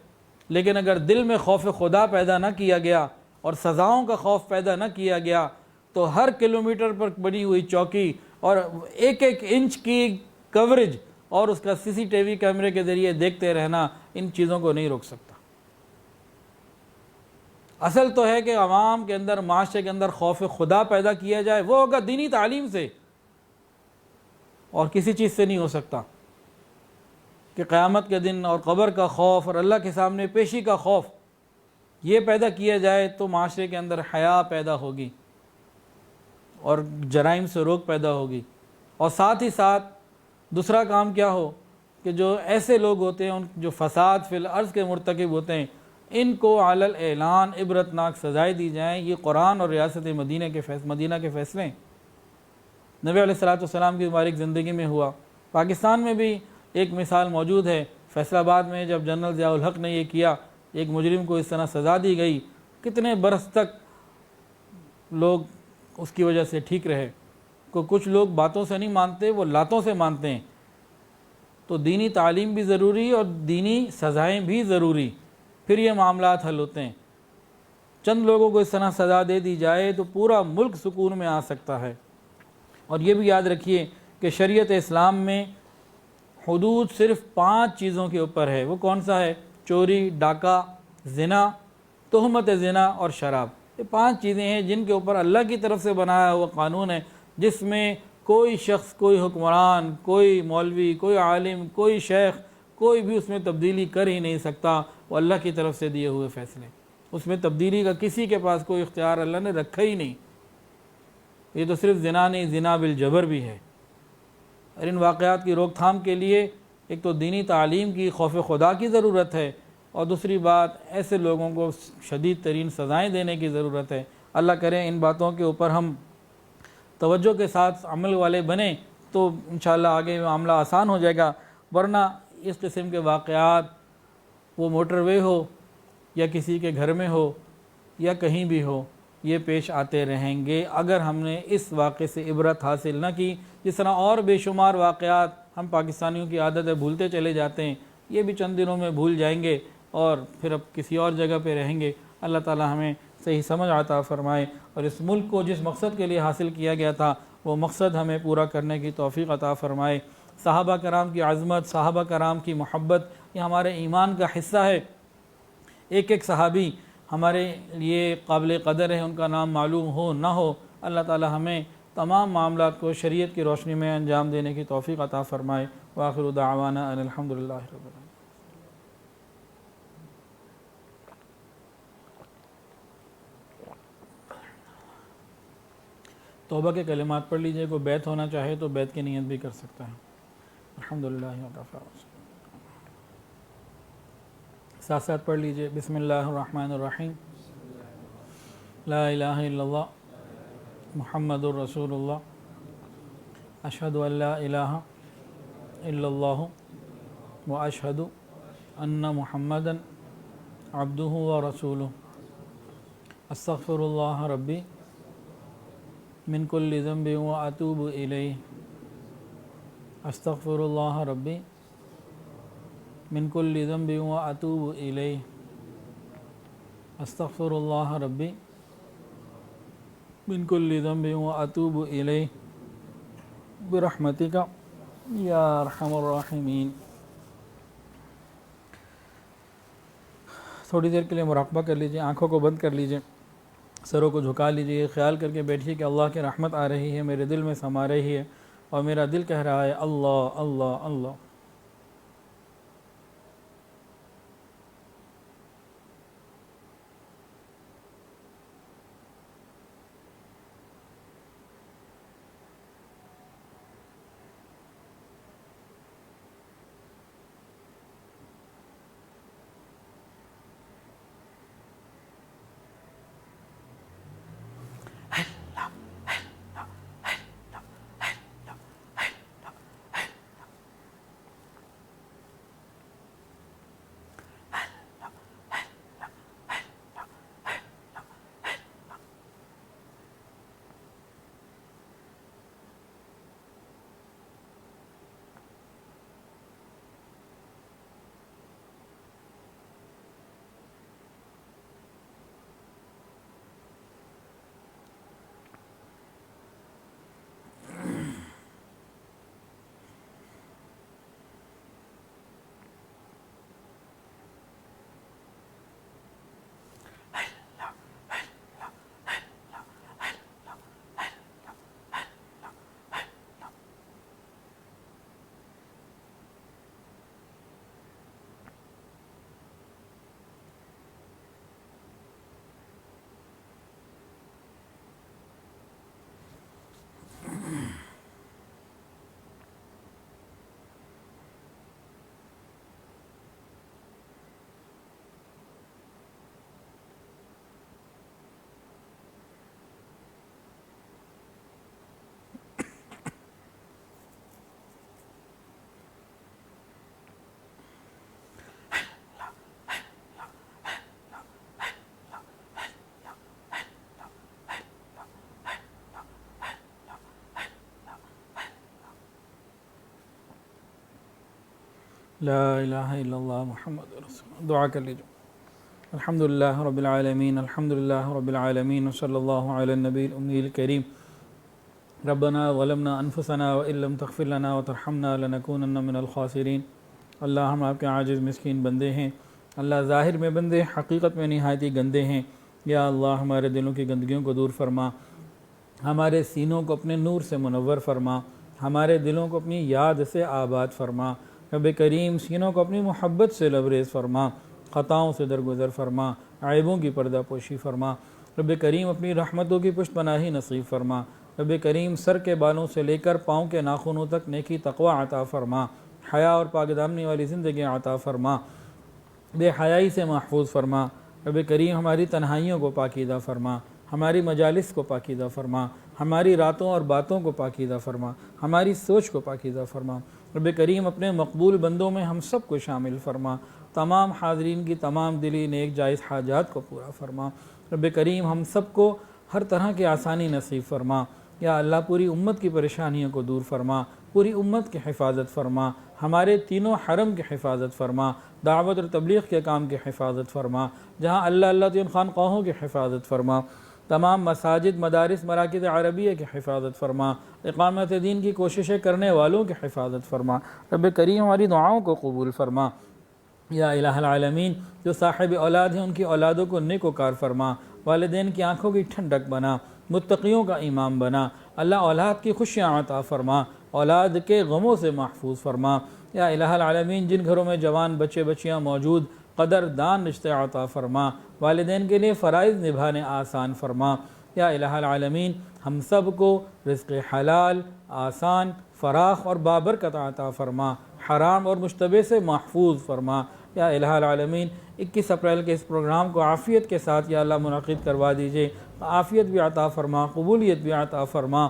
لیکن اگر دل میں خوف خدا پیدا نہ کیا گیا اور سزاؤں کا خوف پیدا نہ کیا گیا تو ہر کلومیٹر پر بنی ہوئی چوکی اور ایک ایک انچ کی کوریج اور اس کا CCTV کیمرے کے ذریعے دیکھتے رہنا ان چیزوں کو نہیں روک سکتا. اصل تو ہے کہ عوام کے اندر، معاشرے کے اندر خوف خدا پیدا کیا جائے. وہ ہوگا دینی تعلیم سے اور کسی چیز سے نہیں ہو سکتا. کہ قیامت کے دن اور قبر کا خوف اور اللہ کے سامنے پیشی کا خوف یہ پیدا کیا جائے تو معاشرے کے اندر حیا پیدا ہوگی اور جرائم سے روک پیدا ہوگی. اور ساتھ ہی ساتھ دوسرا کام کیا ہو کہ جو ایسے لوگ ہوتے ہیں، جو فساد فی الارض کے مرتکب ہوتے ہیں، ان کو علی الاعلان عبرتناک سزائیں دی جائیں. یہ قرآن اور ریاست مدینہ کے فیصلے ہیں. نبی علیہ السلام کی مبارک زندگی میں ہوا. پاکستان میں بھی ایک مثال موجود ہے. فیصل آباد میں جب جنرل ضیاء الحق نے یہ کیا، ایک مجرم کو اس طرح سزا دی گئی، کتنے برس تک لوگ اس کی وجہ سے ٹھیک رہے. کچھ لوگ باتوں سے نہیں مانتے، وہ لاتوں سے مانتے ہیں. تو دینی تعلیم بھی ضروری اور دینی سزائیں بھی ضروری، پھر یہ معاملات حل ہوتے ہیں. چند لوگوں کو اس طرح سزا دے دی جائے تو پورا ملک سکون میں آ سکتا ہے. اور یہ بھی یاد رکھیے کہ شریعت اسلام میں حدود صرف 5 چیزوں کے اوپر ہے. وہ کون سا ہے؟ چوری، ڈاکہ، زنا، تہمت زنا اور شراب. یہ 5 چیزیں ہیں جن کے اوپر اللہ کی طرف سے بنایا ہوا قانون ہے، جس میں کوئی شخص، کوئی حکمران، کوئی مولوی، کوئی عالم، کوئی شیخ، کوئی بھی اس میں تبدیلی کر ہی نہیں سکتا. وہ اللہ کی طرف سے دیے ہوئے فیصلے، اس میں تبدیلی کا کسی کے پاس کوئی اختیار اللہ نے رکھا ہی نہیں. یہ تو صرف زنا نہیں، زنا بالجبر بھی ہے. اور ان واقعات کی روک تھام کے لیے ایک تو دینی تعلیم کی، خوف خدا کی ضرورت ہے، اور دوسری بات ایسے لوگوں کو شدید ترین سزائیں دینے کی ضرورت ہے. اللہ کرے ان باتوں کے اوپر ہم توجہ کے ساتھ عمل والے بنیں تو انشاءاللہ آگے معاملہ آسان ہو جائے گا. ورنہ اس قسم کے واقعات، وہ موٹر وے ہو یا کسی کے گھر میں ہو یا کہیں بھی ہو، یہ پیش آتے رہیں گے اگر ہم نے اس واقعے سے عبرت حاصل نہ کی. جس طرح اور بے شمار واقعات ہم پاکستانیوں کی عادت ہے بھولتے چلے جاتے ہیں، یہ بھی چند دنوں میں بھول جائیں گے اور پھر اب کسی اور جگہ پہ رہیں گے. اللہ تعالی ہمیں صحیح سمجھ عطا فرمائے اور اس ملک کو جس مقصد کے لیے حاصل کیا گیا تھا وہ مقصد ہمیں پورا کرنے کی توفیق عطا فرمائے. صحابہ کرام کی عظمت، صحابہ کرام کی محبت، یہ ہمارے ایمان کا حصہ ہے. ایک ایک صحابی ہمارے لیے قابل قدر ہے، ان کا نام معلوم ہو نہ ہو. اللہ تعالی ہمیں تمام معاملات کو شریعت کی روشنی میں انجام دینے کی توفیق عطا فرمائے. وآخر دعوانا ان الحمدللہ رب العالمین. توبہ کے کلمات پڑھ لیجئے. کوئی بیعت ہونا چاہے تو بیعت کی نیت بھی کر سکتا ہے. الحمدللہ. ساتھ ساتھ پڑھ لیجئے بسم اللہ الرحمن الرحیم لا الہ الا اللہ محمد الرسول اللہ اشہد ان لا الہ الا اللہ واشہد ان محمدا عبدہ ورسولہ استغفر اللہ ربی من کل ذنب واتوب الیہ استغفر اللہ ربی من کل ذنب واتوب الیہ استغفر اللہ ربی من کل ذنب واتوب الیہ برحمتک یا ارحم الراحمین۔ تھوڑی دیر کے لیے مراقبہ کر لیجئے، آنکھوں کو بند کر لیجئے، سروں کو جھکا لیجئے، یہ خیال کر کے بیٹھیے کہ اللہ کی رحمت آ رہی ہے، میرے دل میں سما رہی ہے اور میرا دل کہہ رہا ہے اللہ اللہ اللہ۔ لا الہ الا اللہ محمد رسول اللہ۔ دعا کر لیجئے۔ الحمدللہ رب العالمین، الحمدللہ رب العالمین، وصلی اللہ علی النبی الامی الکریم۔ ربنا ظلمنا انفسنا وان لم تغفر لنا وترحمنا لنکونن من الخاسرین۔ اللہ ہم آپ کے عاجز مسکین بندے ہیں، اللہ ظاہر میں بندے حقیقت میں نہایت ہی گندے ہیں۔ یا اللہ ہمارے دلوں کی گندگیوں کو دور فرما، ہمارے سینوں کو اپنے نور سے منور فرما، ہمارے دلوں کو اپنی یاد سے آباد فرما۔ رب کریم سینوں کو اپنی محبت سے لبریز فرما، خطاؤں سے درگزر فرما، عیبوں کی پردہ پوشی فرما۔ رب کریم اپنی رحمتوں کی پشت پناہی نصیب فرما۔ رب کریم سر کے بالوں سے لے کر پاؤں کے ناخنوں تک نیکی تقوی عطا فرما، حیا اور پاک دامنی والی زندگی عطا فرما، بے حیائی سے محفوظ فرما۔ رب کریم ہماری تنہائیوں کو پاکیزہ فرما، ہماری مجالس کو پاکیزہ فرما، ہماری راتوں اور باتوں کو پاکیزہ فرما، ہماری سوچ کو پاکیزہ فرما۔ رب کریم اپنے مقبول بندوں میں ہم سب کو شامل فرما، تمام حاضرین کی تمام دلی نیک جائز حاجات کو پورا فرما۔ رب کریم ہم سب کو ہر طرح کی آسانی نصیب فرما۔ یا اللہ پوری امت کی پریشانیوں کو دور فرما، پوری امت کی حفاظت فرما، ہمارے تینوں حرم کی حفاظت فرما، دعوت اور تبلیغ کے کام کی حفاظت فرما، جہاں اللہ اللہ تین خانقاہوں کی حفاظت فرما، تمام مساجد مدارس مراکز عربیہ کی حفاظت فرما، اقامت دین کی کوششیں کرنے والوں کی حفاظت فرما۔ رب کریم ہماری دعاؤں کو قبول فرما۔ یا الہ العالمین جو صاحب اولاد ہیں ان کی اولادوں کو نیک و کار فرما، والدین کی آنکھوں کی ٹھنڈک بنا، متقیوں کا امام بنا۔ اللہ اولاد کی خوشیاں عطا فرما، اولاد کے غموں سے محفوظ فرما۔ یا الہ العالمین جن گھروں میں جوان بچے بچیاں موجود قدردان رشتے عطا فرما، والدین کے لیے فرائض نبھانے آسان فرما۔ یا الہ العالمین ہم سب کو رزق حلال، آسان، فراخ اور بابرکت عطا فرما، حرام اور مشتبہ سے محفوظ فرما۔ یا الہ العالمین 21 اپریل کے اس پروگرام کو عافیت کے ساتھ یا اللہ منعقد کروا دیجیے، عافیت بھی عطا فرما، قبولیت بھی عطا فرما،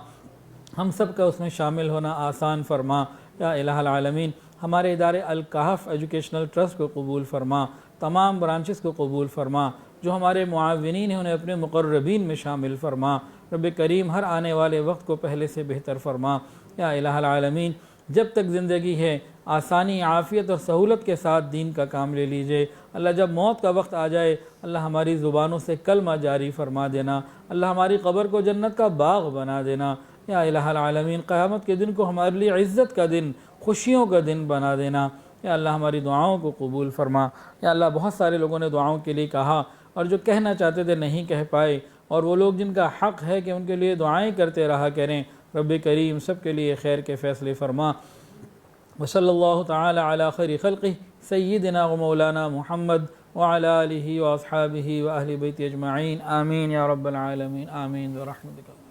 ہم سب کا اس میں شامل ہونا آسان فرما یا الہ العالمین۔ ہمارے ادارے الکہف ایجوکیشنل ٹرسٹ کو قبول فرما، تمام برانچز کو قبول فرما، جو ہمارے معاونین ہیں انہیں اپنے مقربین میں شامل فرما۔ رب کریم ہر آنے والے وقت کو پہلے سے بہتر فرما یا الہ العالمین۔ جب تک زندگی ہے آسانی، عافیت اور سہولت کے ساتھ دین کا کام لے لیجئے۔ اللہ جب موت کا وقت آ جائے، اللہ ہماری زبانوں سے کلمہ جاری فرما دینا، اللہ ہماری قبر کو جنت کا باغ بنا دینا یا الہ العالمین۔ قیامت کے دن کو ہمارے لیے عزت کا دن، خوشیوں کا دن بنا دینا یا اللہ ہماری دعاؤں کو قبول فرما یا اللہ۔ بہت سارے لوگوں نے دعاؤں کے لیے کہا اور جو کہنا چاہتے تھے نہیں کہہ پائے، اور وہ لوگ جن کا حق ہے کہ ان کے لیے دعائیں کرتے رہا کریں، رب کریم سب کے لیے خیر کے فیصلے فرما۔ وصلی اللہ تعالی علی خیر خلقہ سیدنا و مولانا محمد وعلی آلہ واصحابہ واہل بیت اجمعین، آمین یا رب العالمین، آمین برحمتک۔